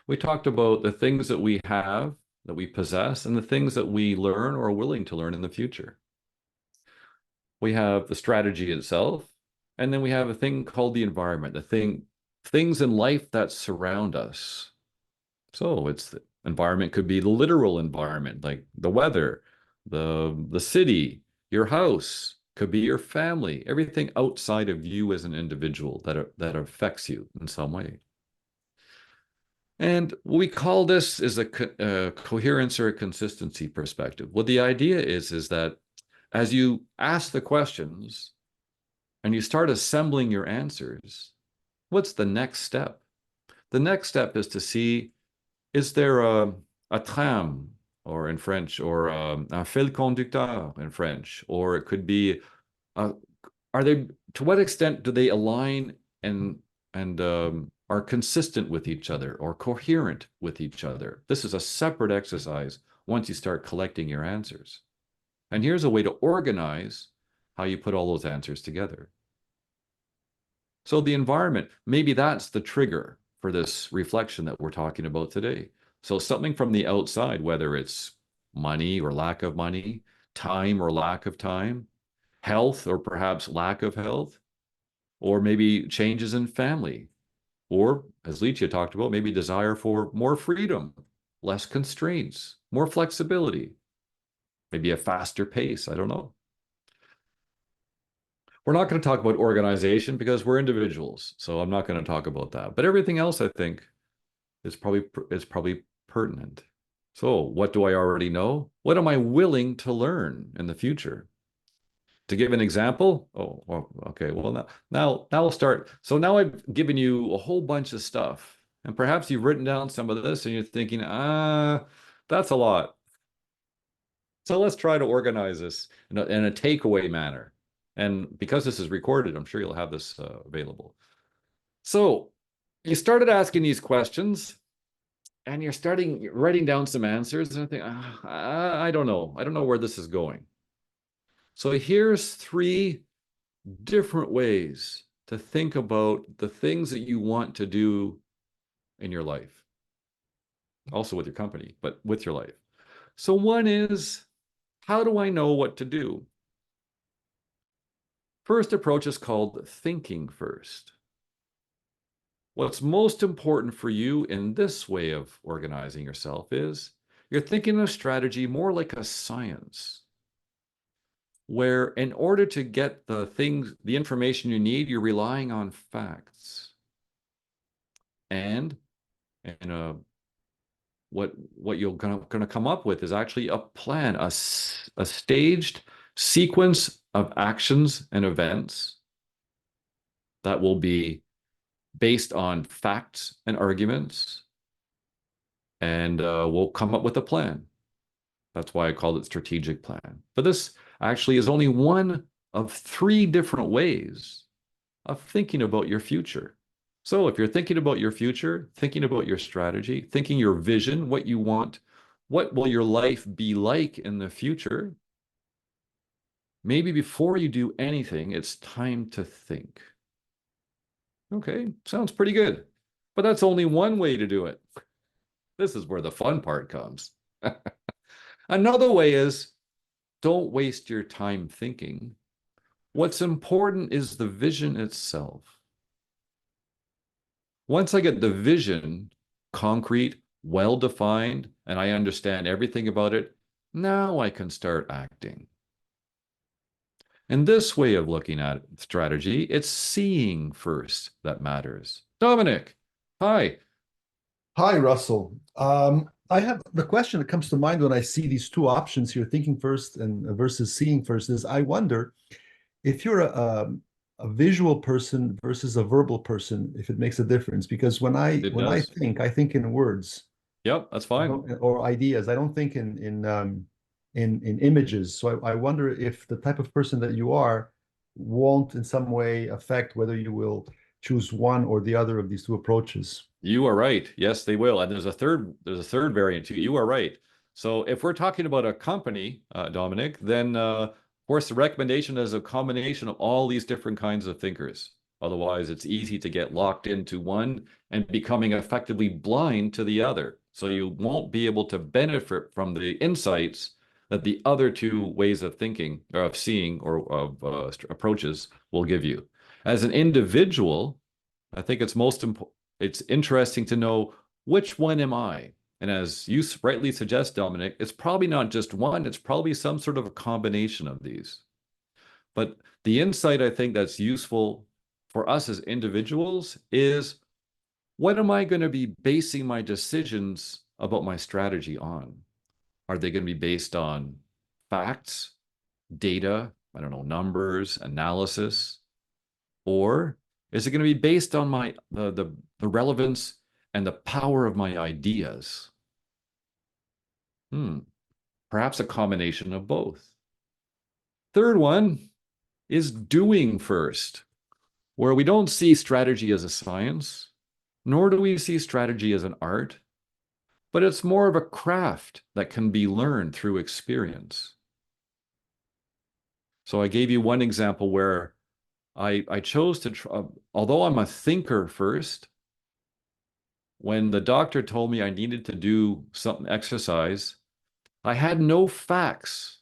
We talked about the things that we have, that we possess, and the things that we learn or are willing to learn in the future. We have the strategy itself, And then we have a thing called the environment, things in life that surround us. So it's the environment could be the literal environment, like the weather, the city, your house, could be your family, everything outside of you as an individual that affects you in some way. And what we call this is a coherence or a consistency perspective. What the idea is that as you ask the questions and you start assembling your answers, what's the next step? The next step is to see, is there a tram, or in French, or un fil conducteur in French, or it could be, are they, to what extent do they align and are consistent with each other or coherent with each other? This is a separate exercise once you start collecting your answers. And here's a way to organize how you put all those answers together. So the environment, maybe that's the trigger for this reflection that we're talking about today. So something from the outside, whether it's money or lack of money, time or lack of time, health or perhaps lack of health, or maybe changes in family, or as Licia talked about, maybe desire for more freedom, less constraints, more flexibility, maybe a faster pace, I don't know. We're not going to talk about organization because we're individuals, so I'm not going to talk about that. But everything else, I think, is probably pertinent. So what do I already know? What am I willing to learn in the future? To give an example, okay, well, now we'll start. So now I've given you a whole bunch of stuff, and perhaps you've written down some of this and you're thinking, that's a lot. So let's try to organize this in a takeaway manner. And because this is recorded, I'm sure you'll have this available. So you started asking these questions and you're writing down some answers, and I think, I don't know. I don't know where this is going. So here's 3 different ways to think about the things that you want to do in your life. Also with your company, but with your life. So one is, how do I know what to do? First approach is called thinking first. What's most important for you in this way of organizing yourself is you're thinking of strategy more like a science, where in order to get the information you need, you're relying on facts. And what you're gonna come up with is actually a plan, a staged sequence of actions and events that will be based on facts and arguments, and we'll come up with a plan. That's why I called it strategic plan. But this actually is only one of 3 different ways of thinking about your future. So if you're thinking about your future, thinking about your strategy, thinking your vision, what you want, what will your life be like in the future? Maybe before you do anything, it's time to think. Okay, sounds pretty good. But that's only one way to do it. This is where the fun part comes. Another way is, don't waste your time thinking. What's important is the vision itself. Once I get the vision concrete, well-defined, and I understand everything about it, now I can start acting. And this way of looking at strategy, it's seeing first that matters. Dominic, hi. Hi, Russell. I have the question that comes to mind when I see these 2 options here, thinking first and versus seeing first, is I wonder if you're a visual person versus a verbal person, if it makes a difference. Because when I think in words. Yep, that's fine. Or ideas. I don't think in images. So I wonder if the type of person that you are won't in some way affect whether you will choose one or the other of these 2 approaches. You are right. Yes, they will. And there's a third variant too. You are right. So if we're talking about a company, Dominic, then of course the recommendation is a combination of all these different kinds of thinkers. Otherwise, it's easy to get locked into one and becoming effectively blind to the other. So you won't be able to benefit from the insights that the other 2 ways of thinking or of seeing or of approaches will give you. As an individual, I think it's it's interesting to know which one am I? And as you rightly suggest, Dominic, it's probably not just one, it's probably some sort of a combination of these. But the insight I think that's useful for us as individuals is, what am I going to be basing my decisions about my strategy on? Are they going to be based on facts, data, I don't know, numbers, analysis? Or is it going to be based on the relevance and the power of my ideas? Perhaps a combination of both. Third one is doing first, where we don't see strategy as a science, nor do we see strategy as an art, but it's more of a craft that can be learned through experience. So I gave you one example where I chose to, although I'm a thinker first, when the doctor told me I needed to do some exercise, I had no facts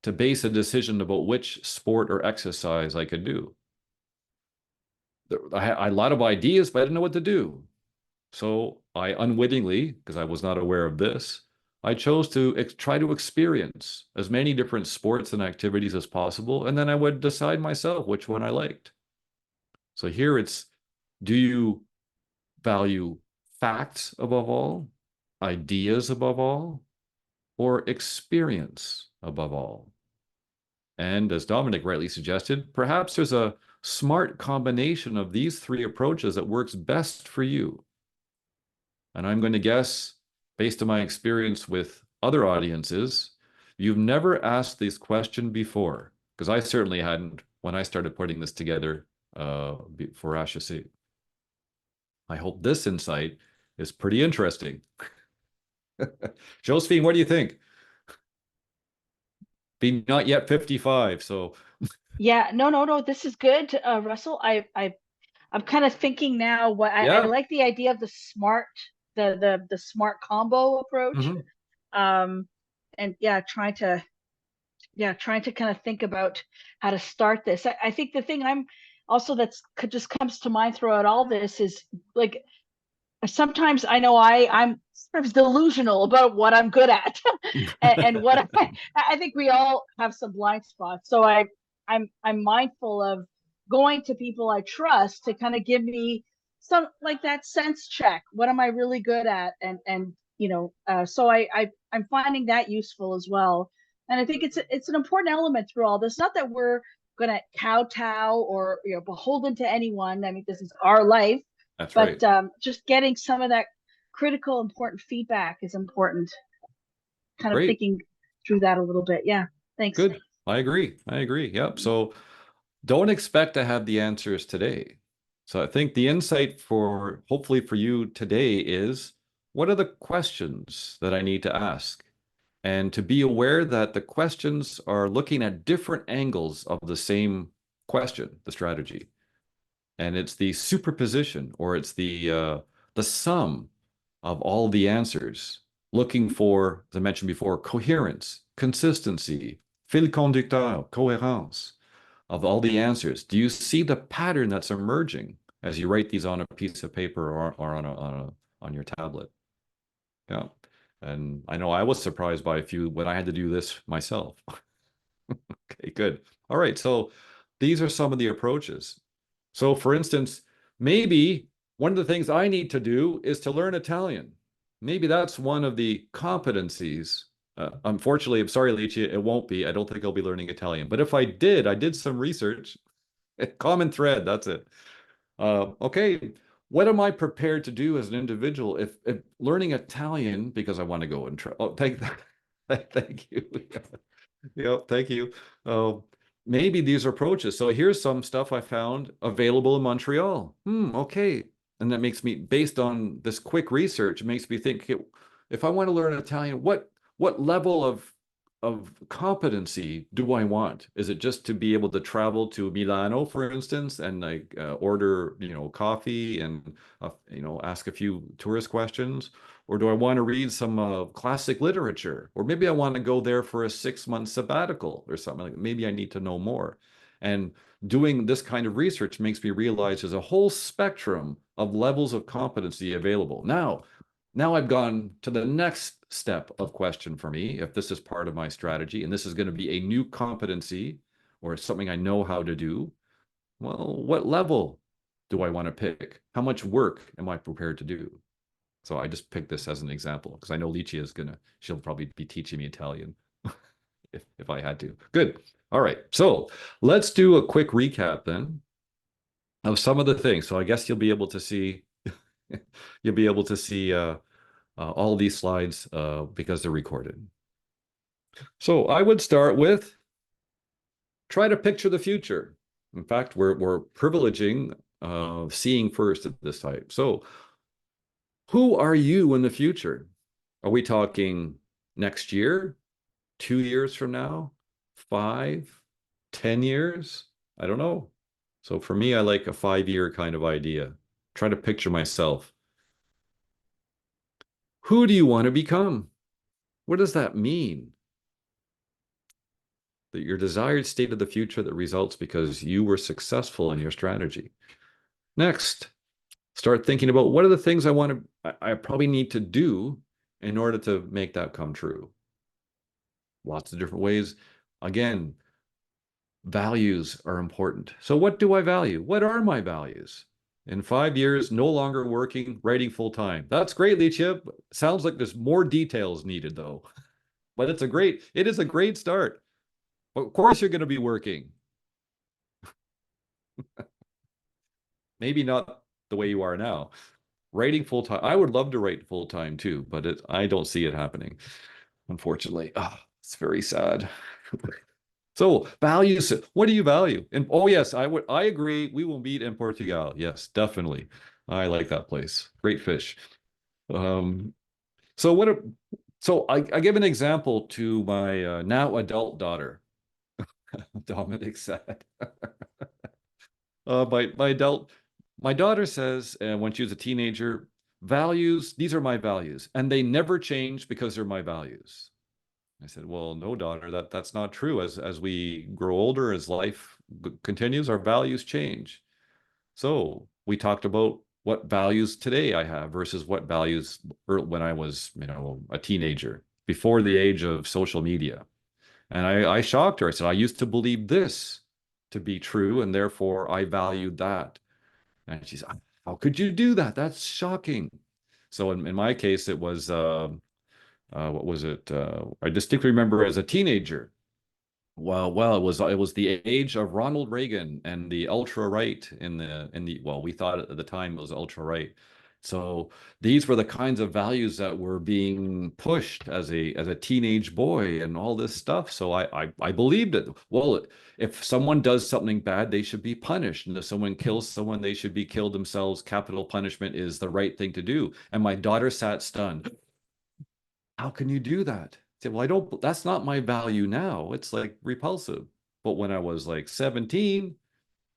to base a decision about which sport or exercise I could do. I had a lot of ideas, but I didn't know what to do. So I unwittingly, because I was not aware of this, I chose to try to experience as many different sports and activities as possible, and then I would decide myself which one I liked. So here it's, do you value facts above all, ideas above all, or experience above all? And as Dominic rightly suggested, perhaps there's a smart combination of these three approaches that works best for you. And I'm going to guess, based on my experience with other audiences, you've never asked this question before, because I certainly hadn't when I started putting this together for HEC. I hope this insight is pretty interesting. Josephine, what do you think? Being not yet 55, so. Yeah, no, this is good, Russell. I'm kind of thinking now what I like the idea of the smart combo approach. And trying to kind of think about how to start this. I think the thing I'm also just comes to mind throughout all this is, like, sometimes I know I'm sometimes delusional about what I'm good at, and what I think we all have some blind spots. So I'm mindful of going to people I trust to kind of give me some, like, that sense check. What am I really good at? And so I'm finding that useful as well. And I think it's an important element through all this. Not that we're going to kowtow or beholden to anyone. I mean, this is our life. That's but right. Just getting some of that critical, important feedback is important. Kind of thinking through that a little bit. Yeah, thanks. Good. I agree. Yep. So don't expect to have the answers today. So I think the insight hopefully for you today is, what are the questions that I need to ask? And to be aware that the questions are looking at different angles of the same question, the strategy. And it's the superposition, or it's the sum of all the answers, looking for, as I mentioned before, coherence, consistency, fil conducteur, cohérence of all the answers. Do you see the pattern that's emerging as you write these on a piece of paper or on your tablet? Yeah. And I know I was surprised by a few when I had to do this myself. Okay, good. All right. So these are some of the approaches. So for instance, maybe one of the things I need to do is to learn Italian. Maybe that's one of the competencies. Unfortunately, I'm sorry, Licia, it won't be. I don't think I'll be learning Italian. But if I did some research. Common thread, that's it. Okay, what am I prepared to do as an individual if learning Italian because I want to go and try? Oh, thank you. Yeah, thank you. Maybe these are approaches. So here's some stuff I found available in Montreal. Okay. And that makes me, based on this quick research, it makes me think, if I want to learn Italian, what level of competency do I want? Is it just to be able to travel to Milano, for instance, and like order, coffee and, ask a few tourist questions? Or do I want to read some classic literature? Or maybe I want to go there for a 6-month sabbatical or something like that. Maybe I need to know more. And doing this kind of research makes me realize there's a whole spectrum of levels of competency available. Now I've gone to the next step of question for me, if this is part of my strategy, and this is going to be a new competency or something I know how to do. Well, what level do I want to pick? How much work am I prepared to do? So I just picked this as an example because I know Licia is she'll probably be teaching me Italian if I had to. Good. All right. So let's do a quick recap then of some of the things. So I guess you'll be able to see all these slides because they're recorded. So I would start with try to picture the future. In fact, we're privileging seeing first at this type. So who are you in the future? Are we talking next year, 2 years from now, 5, 10 years? I don't know. So for me, I like a 5-year kind of idea. Try to picture myself. Who do you want to become? What does that mean? That your desired state of the future that results because you were successful in your strategy. Next, start thinking about what are the things I probably need to do in order to make that come true. Lots of different ways. Again, values are important. So what do I value? What are my values? In 5 years, no longer working, writing full time. That's great, Licia. Sounds like there's more details needed though. But it is a great start. Of course you're going to be working. Maybe not the way you are now. Writing full time. I would love to write full time too, but I don't see it happening, unfortunately. It's very sad. So values, what do you value? And oh yes, I agree. We will meet in Portugal. Yes, definitely. I like that place. Great fish. So I give an example to my now adult daughter. Dominic said. My daughter says, when she was a teenager, values, these are my values, and they never change because they're my values. I said, well, no, daughter, that's not true. As we grow older, as life continues, our values change. So we talked about what values today I have versus what values when I was, a teenager, before the age of social media. And I shocked her. I said, I used to believe this to be true, and therefore I valued that. And she said, how could you do that? That's shocking. So in my case, it was, what was it? I distinctly remember as a teenager. Well, it was the age of Ronald Reagan and the ultra right we thought at the time it was ultra right. So these were the kinds of values that were being pushed as a teenage boy and all this stuff. So I believed it. Well, if someone does something bad, they should be punished. And if someone kills someone, they should be killed themselves. Capital punishment is the right thing to do. And my daughter sat stunned. How can you do that? I said, well, that's not my value now. It's like repulsive. But when I was like 17,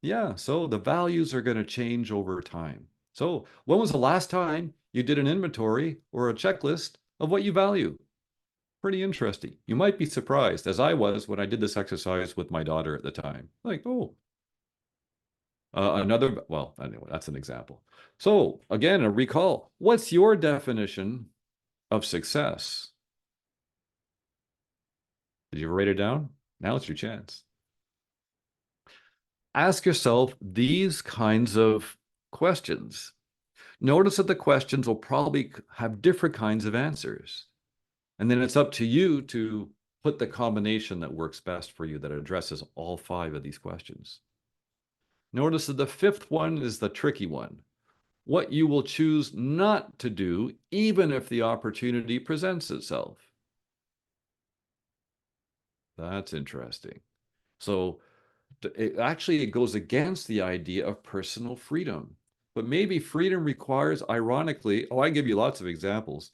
yeah, so the values are going to change over time. So when was the last time you did an inventory or a checklist of what you value? Pretty interesting. You might be surprised, as I was when I did this exercise with my daughter at the time. Like, oh, anyway, that's an example. So again, a recall. What's your definition of success? Did you write it down? Now it's your chance. Ask yourself these kinds of questions. Notice that the questions will probably have different kinds of answers. And then it's up to you to put the combination that works best for you that addresses all 5 of these questions. Notice that the 5th one is the tricky one. What you will choose not to do, even if the opportunity presents itself. That's interesting. So it goes against the idea of personal freedom. But maybe freedom requires, ironically, I give you lots of examples.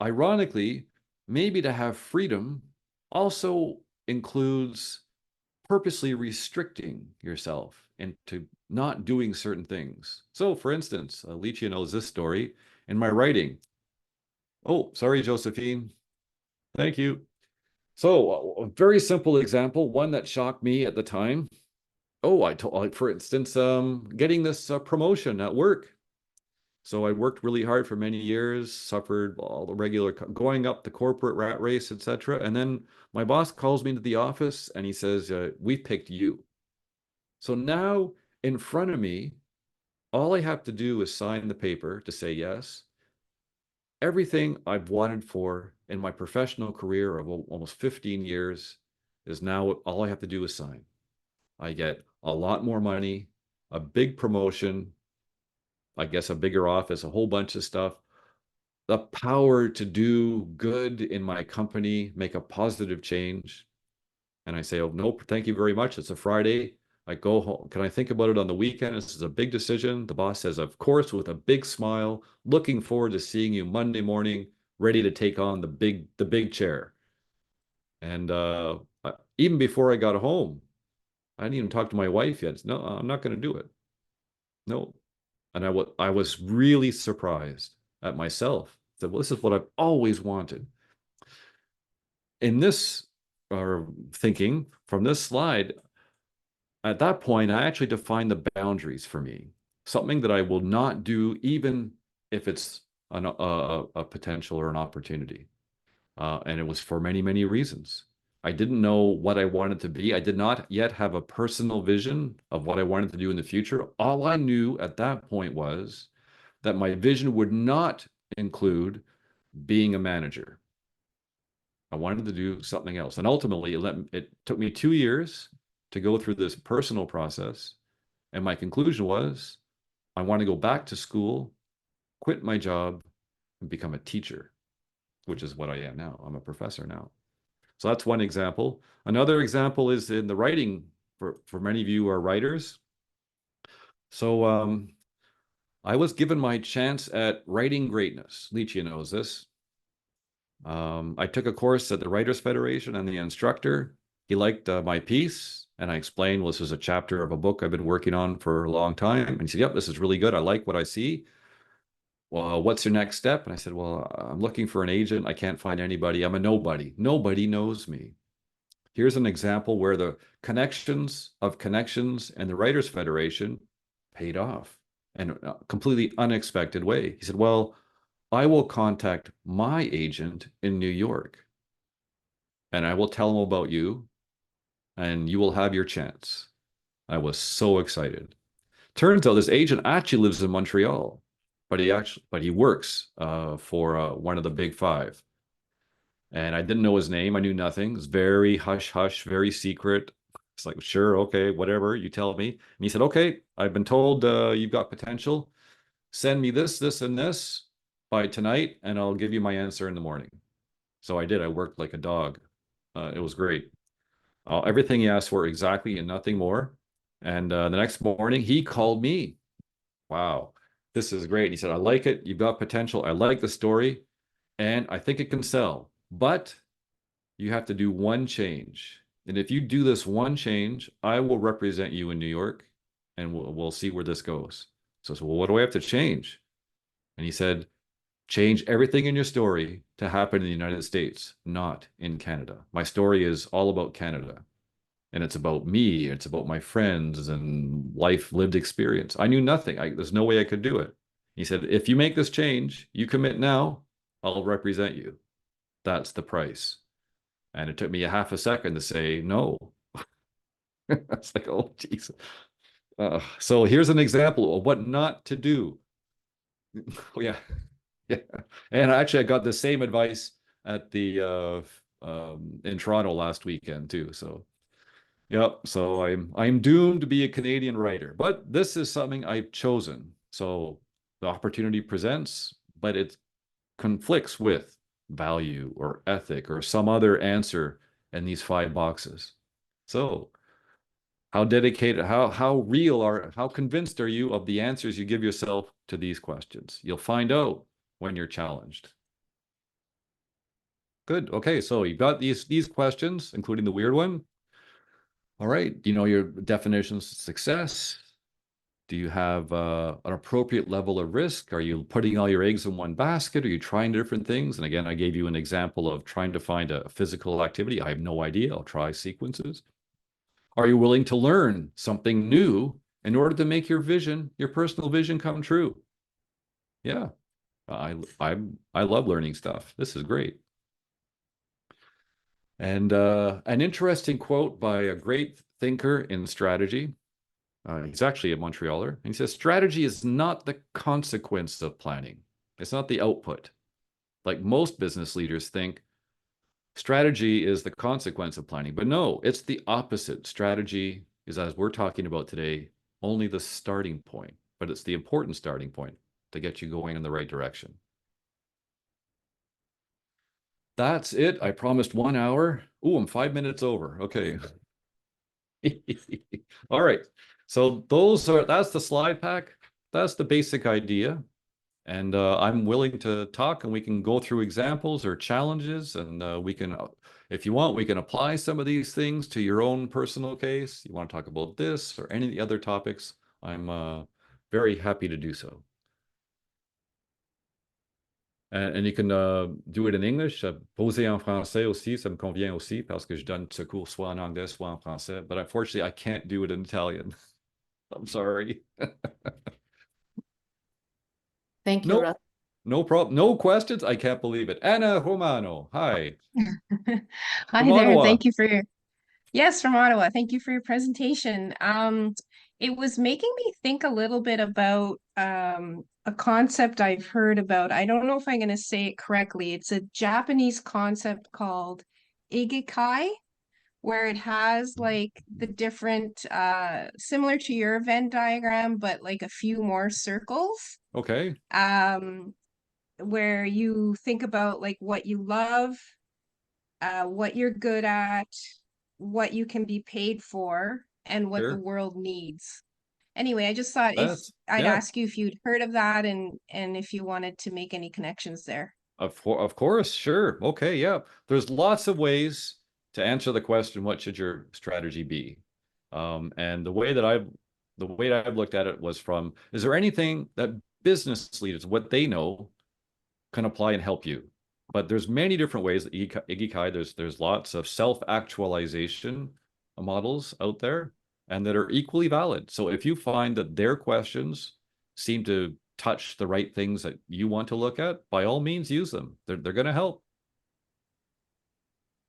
Ironically, maybe to have freedom also includes purposely restricting yourself into not doing certain things. So for instance, Licia knows this story in my writing. Oh, sorry, Josephine. Thank you. So a very simple example, one that shocked me at the time. Oh, I told, for instance, getting this promotion at work. So I worked really hard for many years, suffered all the regular going up the corporate rat race, etc. And then my boss calls me into the office and he says, "We picked you." So now in front of me, all I have to do is sign the paper to say yes. Everything I've wanted for in my professional career of almost 15 years is now all I have to do is sign. I get a lot more money, a big promotion, I guess a bigger office, a whole bunch of stuff, the power to do good in my company, make a positive change. And I say, "Oh, nope, thank you very much. It's a Friday. I go home. Can I think about it on the weekend? This is a big decision." The boss says, "Of course," with a big smile, "looking forward to seeing you Monday morning, ready to take on the big chair." And even before I got home, I didn't even talk to my wife yet. No, I'm not going to do it. No. And I was really surprised at myself. I said, "Well, this is what I've always wanted." In this thinking from this slide, at that point, I actually defined the boundaries for me, something that I will not do, even if it's a potential or an opportunity. And it was for many, many reasons. I didn't know what I wanted to be. I did not yet have a personal vision of what I wanted to do in the future. All I knew at that point was that my vision would not include being a manager. I wanted to do something else. And ultimately, it took me 2 years to go through this personal process. And my conclusion was, I want to go back to school, quit my job, and become a teacher, which is what I am now. I'm a professor now. So that's one example. Another example is in the writing, for many of you who are writers. So I was given my chance at writing greatness. Lichia knows this. I took a course at the Writers Federation, and the instructor, he liked my piece, and I explained, well, this is a chapter of a book I've been working on for a long time. And he said, "Yep, this is really good. I like what I see. Well, what's your next step?" And I said, "Well, I'm looking for an agent. I can't find anybody. I'm a nobody. Nobody knows me." Here's an example where the connections of connections and the Writers Federation paid off in a completely unexpected way. He said, "Well, I will contact my agent in New York, and I will tell him about you, and you will have your chance." I was so excited. Turns out this agent actually lives in Montreal, but he works for one of the big five. And I didn't know his name. I knew nothing. It was very hush hush, very secret. It's like, "Sure, okay, whatever, you tell me." And he said, "Okay, I've been told you've got potential. Send me this, this, and this by tonight, and I'll give you my answer in the morning." So I did. I worked like a dog. It was great. Everything he asked for exactly and nothing more. And the next morning, he called me. "Wow, this is great." He said, "I like it. You've got potential. I like the story, and I think it can sell. But you have to do one change. And if you do this one change, I will represent you in New York, and we'll see where this goes." So I said, "Well, what do I have to change?" And he said, "Change everything in your story to happen in the United States, not in Canada. My story is all about Canada. And it's about me. It's about my friends and life lived experience." I knew nothing. There's no way I could do it. He said, "If you make this change, you commit now, I'll represent you. That's the price." And it took me a half a second to say no. It's like, oh, geez. So here's an example of what not to do. Yeah. Yeah. And actually, I got the same advice at the in Toronto last weekend too. So yep. So I'm doomed to be a Canadian writer, but this is something I've chosen. So the opportunity presents, but it conflicts with value or ethic or some other answer in these 5 boxes. So how dedicated, how real how convinced are you of the answers you give yourself to these questions? You'll find out when you're challenged. Good. Okay, so you've got these questions, including the weird one. All right, do you know your definitions of success? Do you have an appropriate level of risk? Are you putting all your eggs in one basket? Are you trying different things? And again, I gave you an example of trying to find a physical activity. I have no idea. I'll try sequences. Are you willing to learn something new in order to make your vision, your personal vision, come true? Yeah, I love learning stuff. This is great. And an interesting quote by a great thinker in strategy. He's actually a Montrealer. And he says, strategy is not the consequence of planning. It's not the output. Like most business leaders think, strategy is the consequence of planning. But no, it's the opposite. Strategy is, as we're talking about today, only the starting point. But it's the important starting point to get you going in the right direction. That's it. I promised 1 hour. Ooh, I'm 5 minutes over. Okay. All right. So that's the slide pack. That's the basic idea. And I'm willing to talk, and we can go through examples or challenges, and we can, if you want, we can apply some of these things to your own personal case. You want to talk about this or any of the other topics, I'm very happy to do so. And you can do it in English. Poser en français aussi, ça me convient aussi, parce que je donne ce cours soit en anglais, soit en français. But unfortunately, I can't do it in Italian. I'm sorry. Thank you, No, Russ. no problem. No questions. I can't believe it. Anna Romano. Hi. Hi From there. Ottawa. Thank you for your, yes, from Ottawa. Thank you for your presentation. It was making me think a little bit about a concept I've heard about. I don't know if I'm going to say it correctly. It's a Japanese concept called ikigai, where it has like the different, similar to your Venn diagram, but like a few more circles. Okay. Where you think about like what you love, what you're good at, what you can be paid for, and what the Sure. world needs. Anyway, I just thought if That's, I'd yeah, ask you if you'd heard of that and if you wanted to make any connections there. of course, sure. Okay, yeah. There's lots of ways to answer the question, what should your strategy be? And the way that I've looked at it was from, is there anything that business leaders, what they know, can apply and help you? But there's many different ways that ikigai, there's lots of self-actualization models out there, and that are equally valid. So if you find that their questions seem to touch the right things that you want to look at, by all means use them. They're going to help.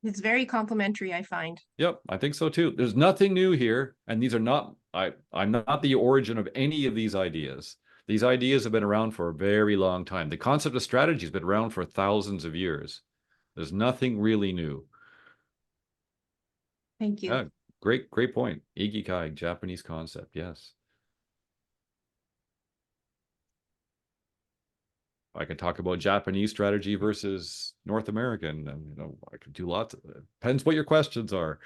It's very complimentary, I find. Yep, I think so too. There's nothing new here, and these are not, I'm not the origin of any of these ideas. These ideas have been around for a very long time. The concept of strategy has been around for thousands of years. There's nothing really new. Thank you. Yeah, great point. Ikigai, Japanese concept, yes. I can talk about Japanese strategy versus North American, and I could do lots of it. Depends what your questions are.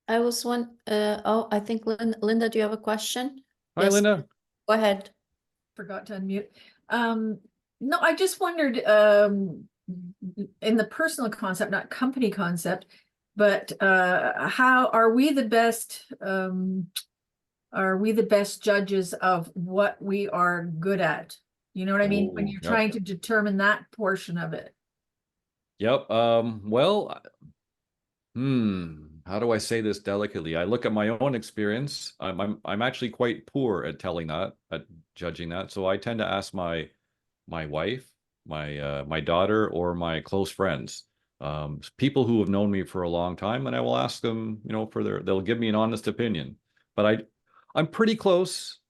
I was I think Linda, do you have a question? Hi, Yes. Linda. Go ahead. Forgot to unmute. No, I just wondered, in the personal concept, not company concept, but how are we the best? Are we the best judges of what we are good at? You know what I mean? When Oh, you're yep. trying to determine that portion of it. Yep. Well, how do I say this delicately? I look at my own experience. I'm actually quite poor at telling that, at judging that. So I tend to ask my wife, my daughter, or my close friends, people who have known me for a long time, and I will ask them, they'll give me an honest opinion. But I'm pretty close.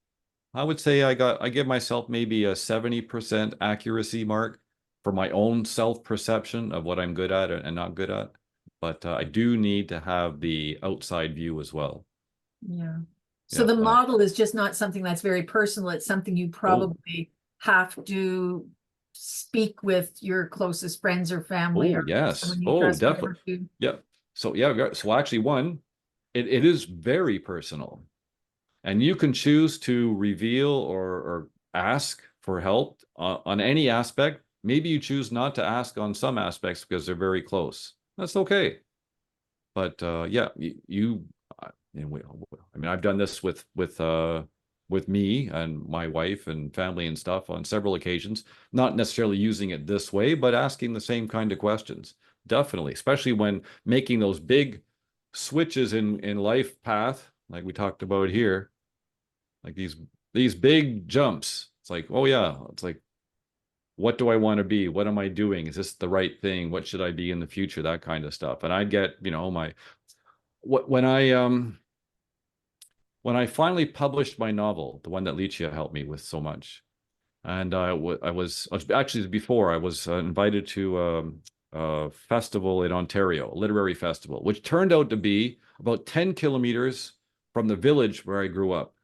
I would say I give myself maybe a 70% accuracy mark for my own self-perception of what I'm good at and not good at. But I do need to have the outside view as well. Yeah. So Yeah, the model is just not something that's very personal. It's something you probably have to speak with your closest friends or family. Oh, or yes. someone you Oh, trust, whatever, definitely. to- Yeah. So yeah. So actually, it is very personal, and you can choose to reveal or ask for help on any aspect. Maybe you choose not to ask on some aspects because they're very close. That's okay. But yeah, and I mean, I've done this with me and my wife and family and stuff on several occasions, not necessarily using it this way, but asking the same kind of questions. Definitely, especially when making those big switches in life path, like we talked about here, like these big jumps. It's like, oh yeah, it's like, what do I want to be? What am I doing? Is this the right thing? What should I be in the future? That kind of stuff. And I get, you know, when I finally published my novel, the one that Licia helped me with so much, and I was actually before I was invited to a festival in Ontario, a literary festival, which turned out to be about 10 kilometers from the village where I grew up.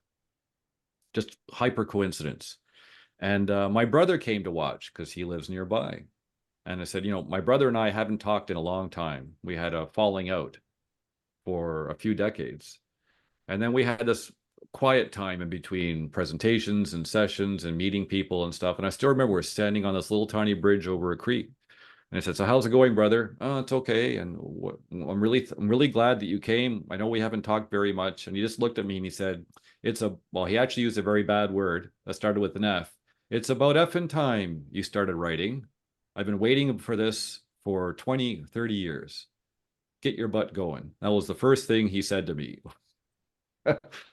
Just hyper coincidence. And my brother came to watch because he lives nearby. And I said, you know, my brother and I haven't talked in a long time. We had a falling out for a few decades. And then we had this quiet time in between presentations and sessions and meeting people and stuff. And I still remember we're standing on this little tiny bridge over a creek. And I said, so how's it going, brother? Oh, it's okay. And I'm really glad that you came. I know we haven't talked very much. And he just looked at me and he said, well, he actually used a very bad word that started with an F. It's about effing time you started writing. I've been waiting for this for 20, 30 years. Get your butt going. That was the first thing he said to me.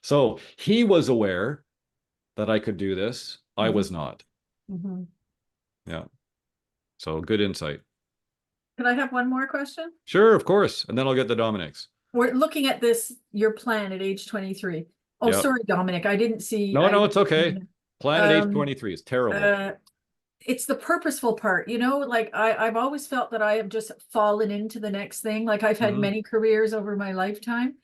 So he was aware that I could do this. I was not. Mm-hmm. Yeah. So good insight. Can I have one more question? Sure, of course. And then I'll get to Dominic's. We're looking at your plan at age 23. Oh, Yep. sorry, Dominic. I didn't see. No, it's okay. Plan at age 23 is terrible. It's the purposeful part, you know, like I've always felt that I have just fallen into the next thing. Like I've had many careers over my lifetime,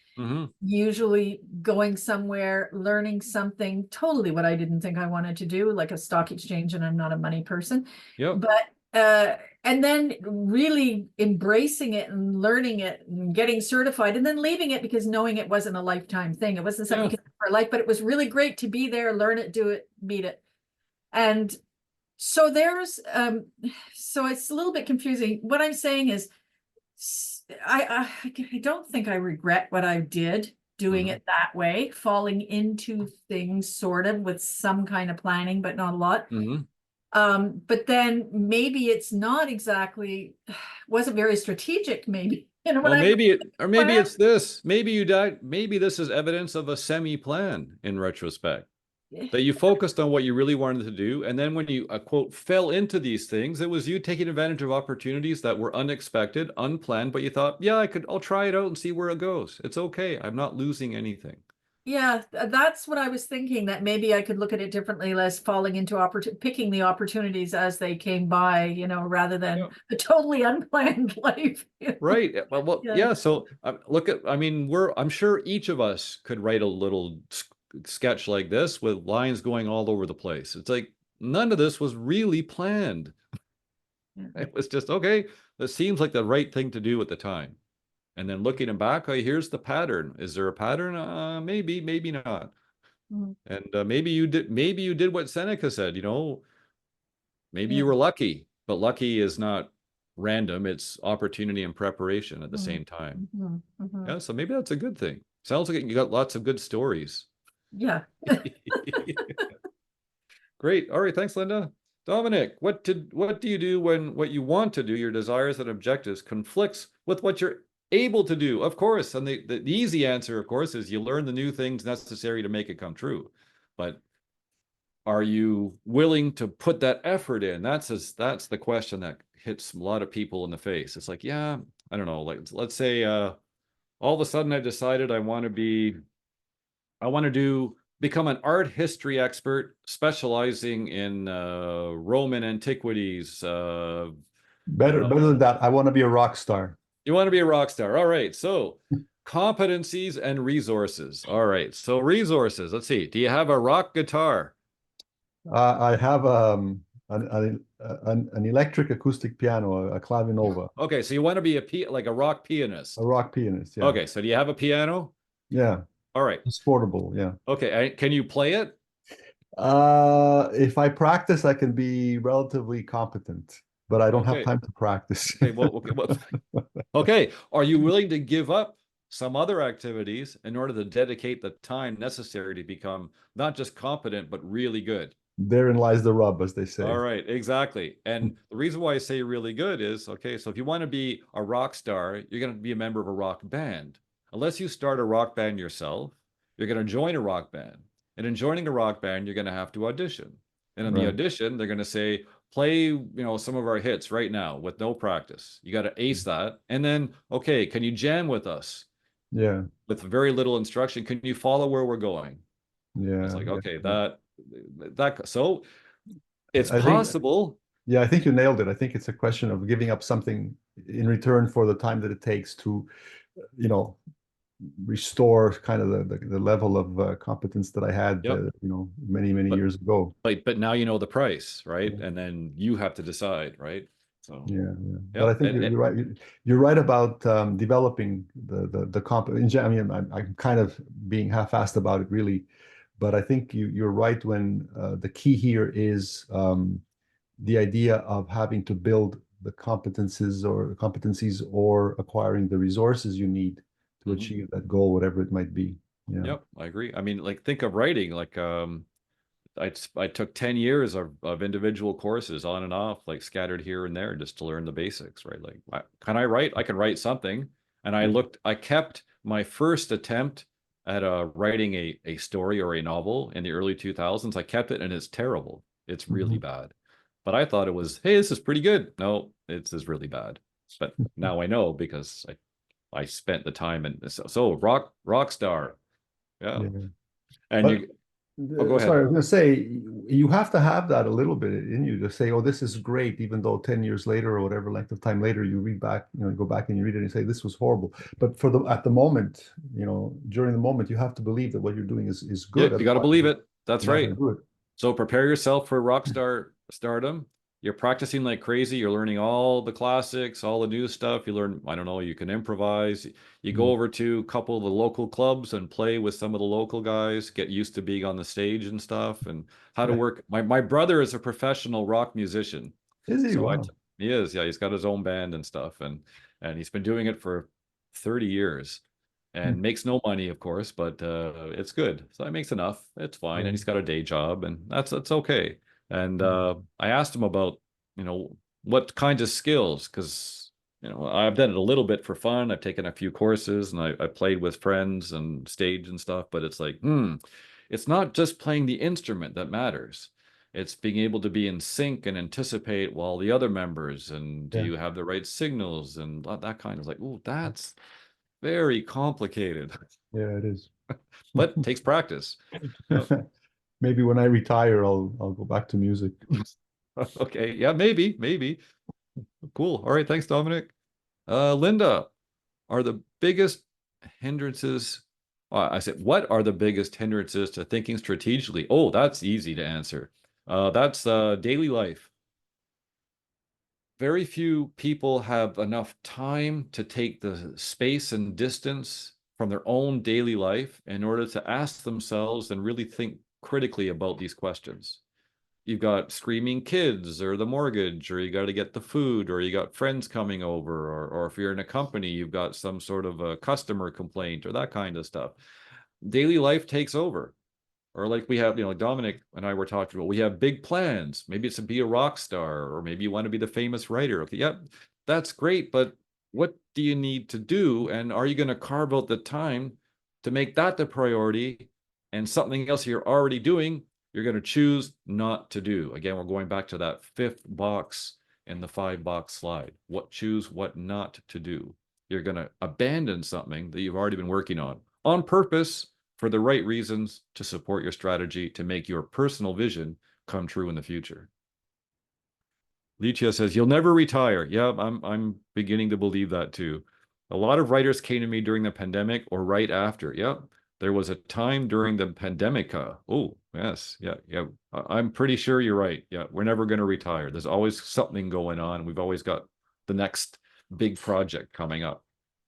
usually going somewhere, learning something totally what I didn't think I wanted to do, like a stock exchange, and I'm not a money person. Yep. But and then really embracing it and learning it and getting certified and then leaving it because knowing it wasn't a lifetime thing. It wasn't something for life, but it was really great to be there, learn it, do it, meet it. And so there's, so it's a little bit confusing. What I'm saying is, I don't think I regret what I did doing it that way, falling into things sort of with some kind of planning, but not a lot. But then maybe it's not exactly, wasn't very strategic, maybe. You know, well, maybe it's this. Maybe this is evidence of a semi-plan in retrospect. That you focused on what you really wanted to do, and then when you quote fell into these things, it was you taking advantage of opportunities that were unexpected, unplanned, but you thought, yeah, I'll try it out and see where it goes. It's okay. I'm not losing anything. Yeah, that's what I was thinking, that maybe I could look at it differently, less falling into picking the opportunities as they came by, you know, rather than a totally unplanned life. Right. Well, yeah. So I'm sure each of us could write a little sketch like this with lines going all over the place. It's like none of this was really planned. It was just, okay, this seems like the right thing to do at the time. And then looking back, oh, here's the pattern. Is there a pattern? Maybe not. And maybe you did what Seneca said, you know, maybe you were lucky, but lucky is not random. It's opportunity and preparation at the same time. Yeah, so maybe that's a good thing. Sounds like you got lots of good stories. Yeah. Great. All right. Thanks, Linda. Dominic, what do you do when what you want to do, your desires and objectives, conflicts with what you're able to do? Of course. And the easy answer, of course, is you learn the new things necessary to make it come true. But are you willing to put that effort in? That's the question that hits a lot of people in the face. It's like, yeah, I don't know. Like, let's say all of a sudden I've decided I want to become an art history expert specializing in Roman antiquities. Better than that. I want to be a rock star. You want to be a rock star. All right. So competencies and resources. All right. So resources. Let's see. Do you have a rock guitar? I have an electric acoustic piano, a clavinova. Okay. So you want to be like a rock pianist. A rock pianist. Yeah. Okay. So do you have a piano? Yeah. All right. It's portable, yeah. Okay. Can you play it? If I practice, I can be relatively competent, but I don't have time to practice. Okay. Okay. Are you willing to give up some other activities in order to dedicate the time necessary to become not just competent, but really good. Therein lies the rub, as they say. All right, exactly. And the reason why I say really good is, okay, so if you want to be a rock star, you're going to be a member of a rock band. Unless you start a rock band yourself, you're going to join a rock band. And in joining a rock band, you're going to have to audition. And in the audition, they're going to say, play, some of our hits right now with no practice. You got to ace that. And then, okay, can you jam with us? Yeah. With very little instruction, can you follow where we're going? Yeah. It's like, okay, so it's I think- possible. Yeah, I think you nailed it. I think it's a question of giving up something in return for the time that it takes to, restore kind of the level of competence that I had, many years ago. But now you know the price, right? Yeah. And then you have to decide, right? So Yeah. But I think you're right. You're right about developing the comp. I mean, I'm kind of being half-assed about it, really. But I think you're right when the key here is the idea of having to build the competencies or acquiring the resources you need to achieve that goal, whatever it might be. Yeah. Yep, I agree. I mean, like, think of writing, like I took 10 years of individual courses on and off, like scattered here and there, just to learn the basics, right? Like, can I write? I can write something. And I kept my first attempt at writing a story or a novel in the early 2000s. I kept it, and it's terrible. It's really bad. But I thought it was, hey, this is pretty good. No, it's really bad. But now I know because I spent the time, and so rock star. Yeah. And But, go ahead. sorry, I was going to say, you have to have that a little bit in you to say, oh, this is great, even though 10 years later or whatever length of time later, you read back, you go back and you read it and say, this was horrible. But at the moment, during the moment, you have to believe that what you're doing is good. Yeah, you got to believe it. That's right. Good. So prepare yourself for rock stardom. You're practicing like crazy. You're learning all the classics, all the new stuff. You learn, I don't know, you can improvise. You go over to a couple of the local clubs and play with some of the local guys, get used to being on the stage and stuff, and how to work. My brother is a professional rock musician. Is he? So Wow. he is. Yeah, he's got his own band and stuff, and he's been doing it for 30 years. And makes no money, of course, but it's good. So he makes enough. It's fine. And he's got a day job, and that's okay. And I asked him about, what kinds of skills, because, I've done it a little bit for fun. I've taken a few courses, and I played with friends and stage and stuff, but it's like, it's not just playing the instrument that matters. It's being able to be in sync and anticipate while the other members, and do you have the right signals and that kind of like, oh, that's very complicated. Yeah, it is. But it takes practice. Maybe when I retire, I'll go back to music. Okay. Yeah, maybe. Cool. All right. Thanks, Dominic. Linda, are the biggest hindrances, I said, what are the biggest hindrances to thinking strategically? Oh, that's easy to answer. That's daily life. Very few people have enough time to take the space and distance from their own daily life in order to ask themselves and really think critically about these questions. You've got screaming kids, or the mortgage, or you got to get the food, or you got friends coming over, or if you're in a company, you've got some sort of a customer complaint or that kind of stuff. Daily life takes over. Or like we have, Dominic and I were talking about, we have big plans. Maybe it's to be a rock star, or maybe you want to be the famous writer. Okay, yep, that's great, but what do you need to do? And are you going to carve out the time to make that the priority, and something else you're already doing, you're going to choose not to do? Again, we're going back to that 5th box in the 5-box slide. Choose what not to do. You're going to abandon something that you've already been working on purpose, for the right reasons, to support your strategy to make your personal vision come true in the future. Licia says, you'll never retire. Yeah, I'm beginning to believe that too. A lot of writers came to me during the pandemic or right after. Yep. There was a time during the pandemica. Oh, yes. Yeah. I'm pretty sure you're right. Yeah. We're never going to retire. There's always something going on. We've always got the next big project coming up.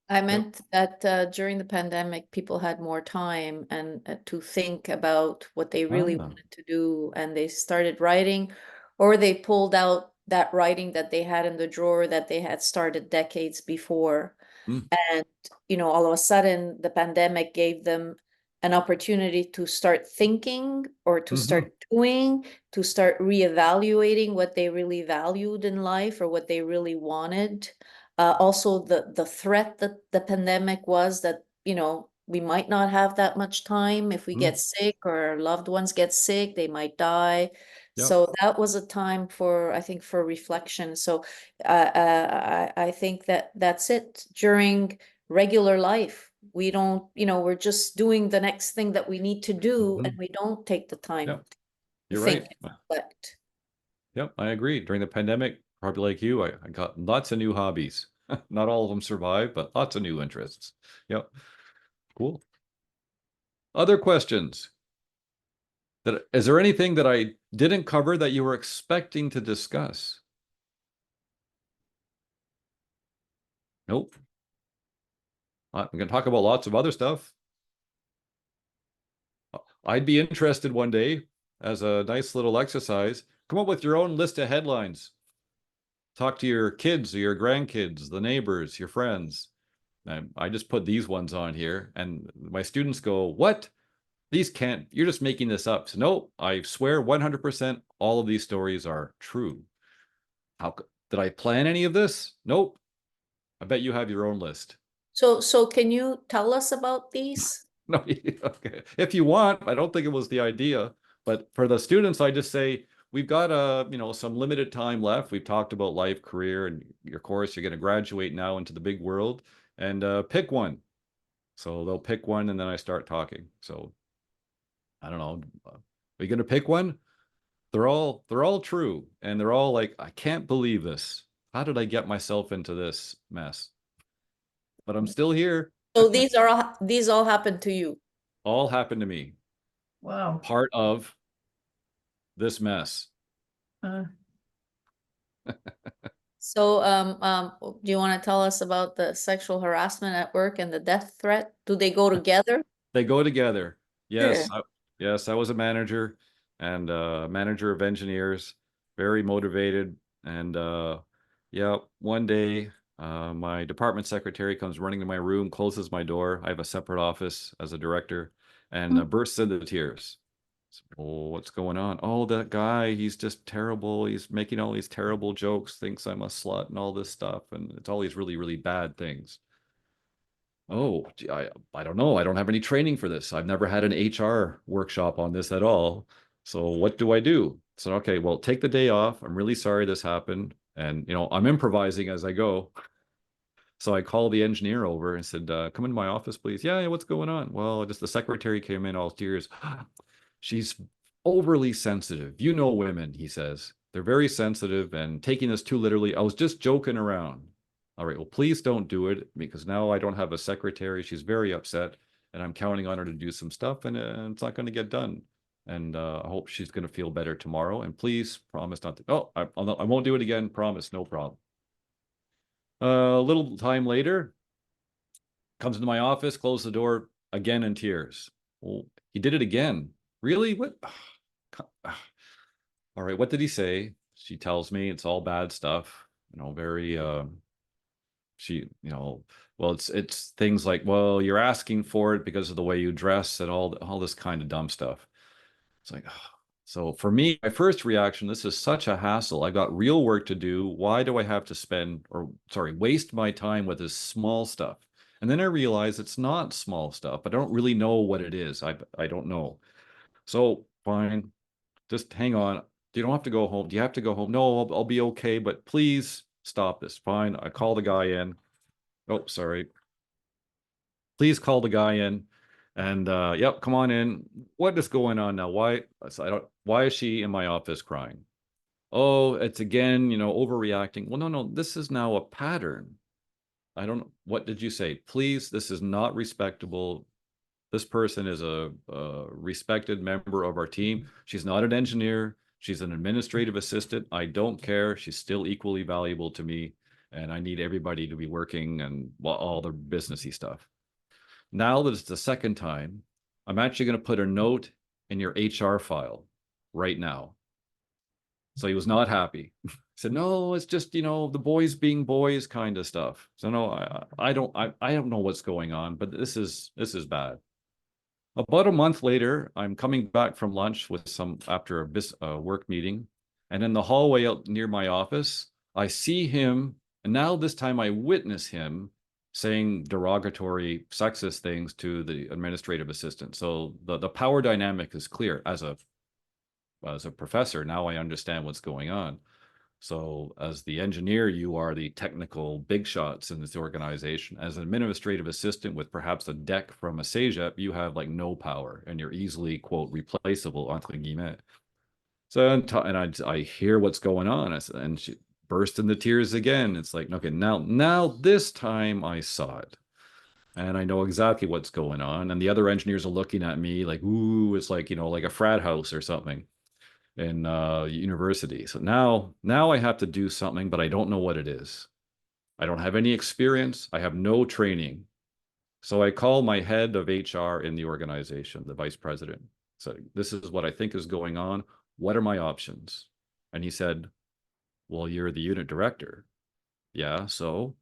I meant that during the pandemic, people had more time and to think about what they really wanted to do, and they started writing, or they pulled out that writing that they had in the drawer that they had started decades before. Mm. And, all of a sudden the pandemic gave them an opportunity to start thinking or to start doing, to start reevaluating what they really valued in life or what they really wanted. Also the threat that the pandemic was that, we might not have that much time. If we get sick or our loved ones get sick, they might die. Yep. So that was a time I think, for reflection. So I think that's it. During regular life, we don't, we're just doing the next thing that we need to do, and we don't take the time Yep. to You're think right. and reflect. Yep, I agree. During the pandemic, probably like you, I got lots of new hobbies. Not all of them survived, but lots of new interests. Yep. Cool. Other questions? Is there anything that I didn't cover that you were expecting to discuss? Nope. I'm going to talk about lots of other stuff. I'd be interested one day, as a nice little exercise, come up with your own list of headlines. Talk to your kids or your grandkids, the neighbors, your friends. I just put these ones on here, and my students go, "What? These can't, you're just making this up." So no, I swear 100% all of these stories are true. Did I plan any of this? Nope. I bet you have your own list. So can you tell us about these? No, okay. If you want, I don't think it was the idea, but for the students, I just say, we've got some limited time left. We've talked about life, career, and your course. You're going to graduate now into the big world, and pick one. So they'll pick one, and then I start talking. So I don't know. Are you going to pick one? They're all true, and they're all like, I can't believe this. How did I get myself into this mess? But I'm still here. So these all happened to you. All happened to me. Wow. Part of this mess. So do you want to tell us about the sexual harassment at work and the death threat? Do they go together? They go together. Yes, Sure. yes, I was a manager and manager of engineers, very motivated. And yeah, one day my department secretary comes running to my room, closes my door. I have a separate office as a director, and bursts into tears. Oh, what's going on? Oh, that guy, he's just terrible. He's making all these terrible jokes, thinks I'm a slut and all this stuff. And it's all these really, really bad things. Oh, gee, I don't know. I don't have any training for this. I've never had an HR workshop on this at all. So what do I do? So, okay, well, take the day off. I'm really sorry this happened. And, I'm improvising as I go. So I called the engineer over and said, come into my office, please. Yeah, what's going on? Well, just the secretary came in all tears. She's overly sensitive. You know women, he says. They're very sensitive and taking this too literally. I was just joking around. All right, well, please don't do it, because now I don't have a secretary. She's very upset, and I'm counting on her to do some stuff, and it's not going to get done. And I hope she's going to feel better tomorrow. And please promise not to. Oh, I won't do it again. Promise, no problem. A little time later, comes into my office, closed the door again in tears. Well, he did it again. Really? What? All right, what did he say? She tells me it's all bad stuff. Very well, it's things like, well, you're asking for it because of the way you dress and all this kind of dumb stuff. It's like, so for me, my first reaction, this is such a hassle. I've got real work to do. Why do I have to waste my time with this small stuff? And then I realize it's not small stuff. I don't really know what it is. I don't know. So fine, just hang on. You don't have to go home. Do you have to go home? No, I'll be okay, but please stop this. Fine. I call the guy in. Oh, sorry. Please call the guy in, and yep, come on in. What is going on now? Why is she in my office crying? Oh, it's again, overreacting. Well, no, this is now a pattern. I don't know. What did you say? Please, this is not respectable. This person is a respected member of our team. She's not an engineer. She's an administrative assistant. I don't care. She's still equally valuable to me. And I need everybody to be working and all the businessy stuff. Now that it's the second time, I'm actually going to put a note in your HR file right now. So he was not happy. said, no, it's just, the boys being boys kind of stuff. So no, I don't know what's going on, but this is bad. About a month later, I'm coming back from lunch after a work meeting, and in the hallway out near my office, I see him, and now this time I witness him saying derogatory, sexist things to the administrative assistant. So the power dynamic is clear. As a professor, now I understand what's going on. So as the engineer, you are the technical big shots in this organization. As an administrative assistant with perhaps a deck from a CEGEP, you have like no power and you're easily, quote, replaceable, entre guillemets. So, and I hear what's going on. And she burst into tears again. It's like, okay, now this time I saw it. And I know exactly what's going on. And the other engineers are looking at me like, ooh, it's like, like a frat house or something in university. So now I have to do something, but I don't know what it is. I don't have any experience. I have no training. So I call my head of HR in the organization, the vice president. So this is what I think is going on. What are my options? And he said, well, you're the unit director. Yeah, so,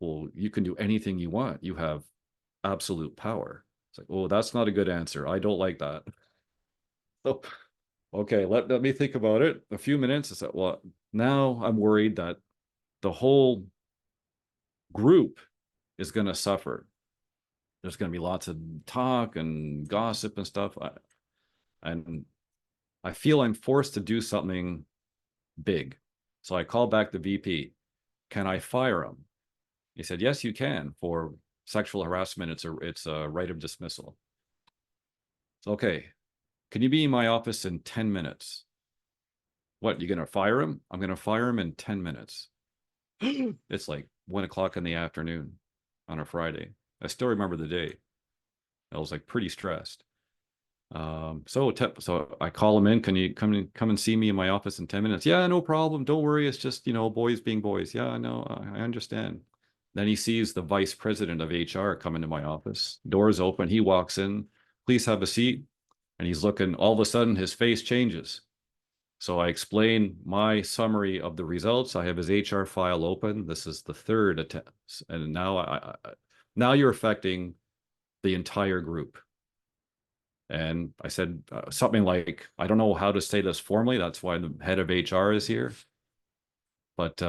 well, you can do anything you want. You have absolute power. It's like, oh, that's not a good answer. I don't like that. So okay, let me think about it. A few minutes. I said, well, now I'm worried that the whole group is going to suffer. There's going to be lots of talk and gossip and stuff. And I feel I'm forced to do something big. So I called back the VP. Can I fire him? He said, yes, you can. For sexual harassment, it's a right of dismissal. So, okay. Can you be in my office in 10 minutes? What, you gonna fire him? I'm gonna fire him in 10 minutes. It's like 1 o'clock in the afternoon on a Friday. I still remember the day. I was like pretty stressed. So I call him in. Can you come and see me in my office in 10 minutes? Yeah, no problem. Don't worry. It's just, boys being boys. Yeah, no, I understand. Then he sees the vice president of HR come into my office. Doors open. He walks in. Please have a seat. And he's looking, all of a sudden his face changes. So I explain my summary of the results. I have his HR file open. This is the third attempt. And now now you're affecting the entire group. And I said something like, I don't know how to say this formally. That's why the head of HR is here. But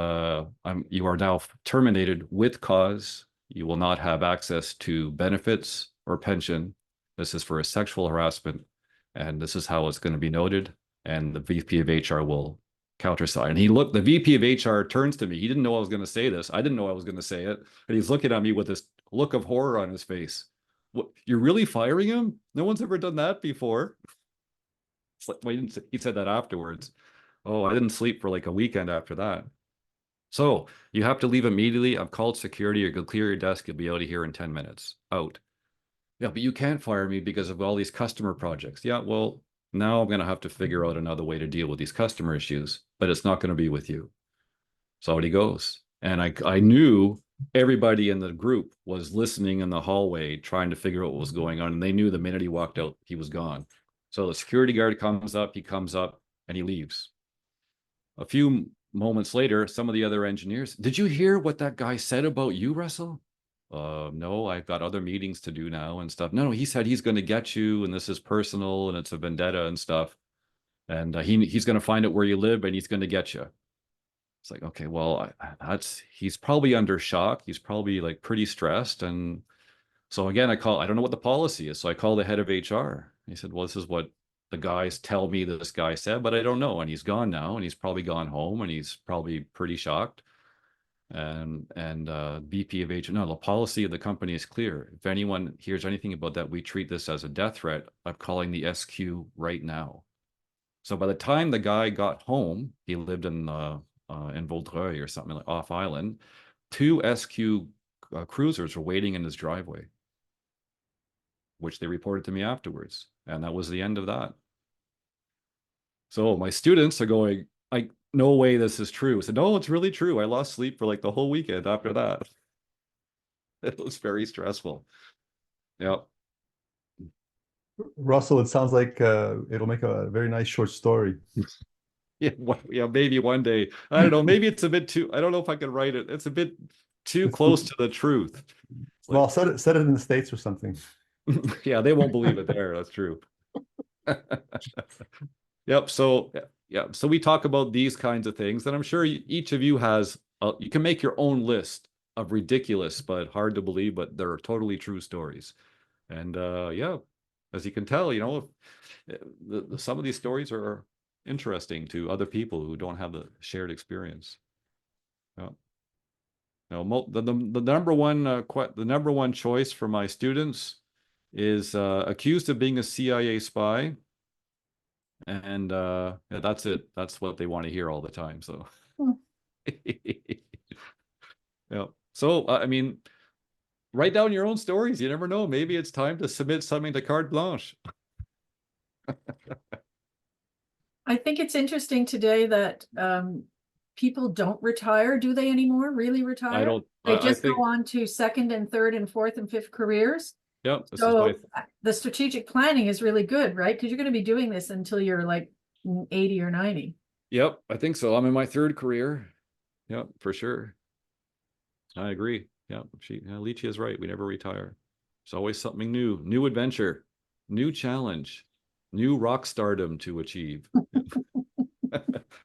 you are now terminated with cause. You will not have access to benefits or pension. This is for a sexual harassment. And this is how it's going to be noted. And the VP of HR will countersign. And the VP of HR turns to me. He didn't know I was going to say this. I didn't know I was going to say it. And he's looking at me with this look of horror on his face. What, you're really firing him? No one's ever done that before. It's like, well, he said that afterwards. Oh, I didn't sleep for like a weekend after that. So you have to leave immediately. I've called security. Or go clear your desk. You'll be out of here in 10 minutes. Out. Yeah, but you can't fire me because of all these customer projects. Yeah, well, now I'm going to have to figure out another way to deal with these customer issues, but it's not going to be with you. So out he goes. And I knew everybody in the group was listening in the hallway, trying to figure out what was going on. And they knew the minute he walked out, he was gone. So the security guard comes up, and he leaves. A few moments later, some of the other engineers, did you hear what that guy said about you, Russell? No, I've got other meetings to do now and stuff. No, he said he's going to get you and this is personal and it's a vendetta and stuff. And he's going to find out where you live and he's going to get you. It's like, okay, well, he's probably under shock. He's probably like pretty stressed. And so again, I don't know what the policy is. So I call the head of HR. He said, well, this is what the guys tell me this guy said, but I don't know. And he's gone now and he's probably gone home and he's probably pretty shocked. And VP of HR, no, the policy of the company is clear. If anyone hears anything about that, we treat this as a death threat. I'm calling the SQ right now. So by the time the guy got home, he lived in Vaudreuil or something like off island. 2 SQ cruisers were waiting in his driveway, which they reported to me afterwards. And that was the end of that. So my students are going, no way this is true. I said, no, it's really true. I lost sleep for like the whole weekend after that. It was very stressful. Yeah. Russell, it sounds like it'll make a very nice short story. Yeah, maybe one day. I don't know. Maybe it's a bit too. I don't know if I can write it. It's a bit too close to the truth. Well, set it in the States or something. Yeah, they won't believe it there. That's true. Yep. So yeah. So we talk about these kinds of things, and I'm sure each of you has. You can make your own list of ridiculous but hard to believe, but they're totally true stories. And yeah, as you can tell, some of these stories are interesting to other people who don't have the shared experience. Yeah. The number one the number one choice for my students is accused of being a CIA spy. And yeah, that's it. That's what they want to hear all the time. So, yeah. So, I mean, write down your own stories. You never know. Maybe it's time to submit something to carte blanche. I think it's interesting today that people don't retire, do they anymore? Really retire? I don't. They I just think. go on to second and third and fourth and fifth careers. Yeah. This is So my. the strategic planning is really good, right? Because you're going to be doing this until you're like 80 or 90. Yep, I think so. I'm in my third career. Yep, for sure. I agree. Yeah, Lychia is right. We never retire. It's always something new, new adventure, new challenge, new rock stardom to achieve.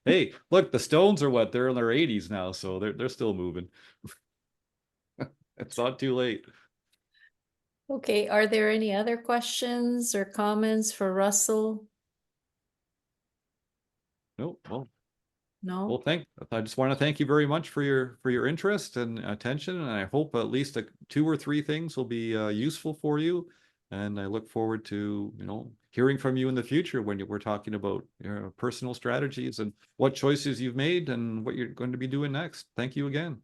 Hey, look, the Stones are what? They're in their 80s now, so they're still moving. It's not too late. Okay, are there any other questions or comments for Russell? Nope. Well, No? I just want to thank you very much for your interest and attention, and I hope at least 2 or 3 things will be useful for you. And I look forward to hearing from you in the future when we're talking about your personal strategies and what choices you've made and what you're going to be doing next. Thank you again.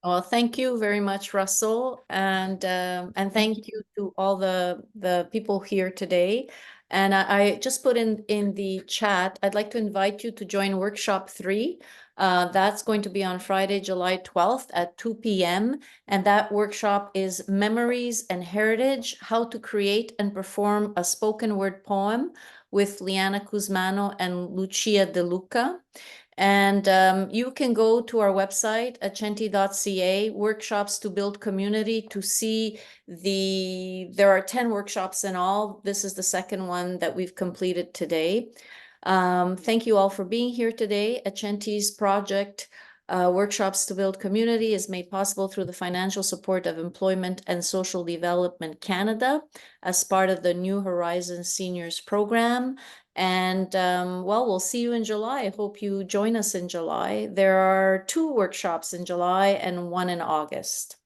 Well, thank you very much, Russell, and thank you to all the people here today. And I just put in the chat, I'd like to invite you to join workshop 3. That's going to be on Friday, July 12th at 2 p.m. And that workshop is Memories and Heritage, How to Create and Perform a Spoken Word Poem with Liana Cusmano and Lucia De Luca. And you can go to our website, accenti.ca, workshops to build community, to see there are 10 workshops in all. This is the second one that we've completed today. Thank you all for being here today. Accenti's project, Workshops to Build Community, is made possible through the financial support of Employment and Social Development Canada as part of the New Horizons Seniors Program. And well, we'll see you in July. I hope you join us in July. There are 2 workshops in July and 1 in August.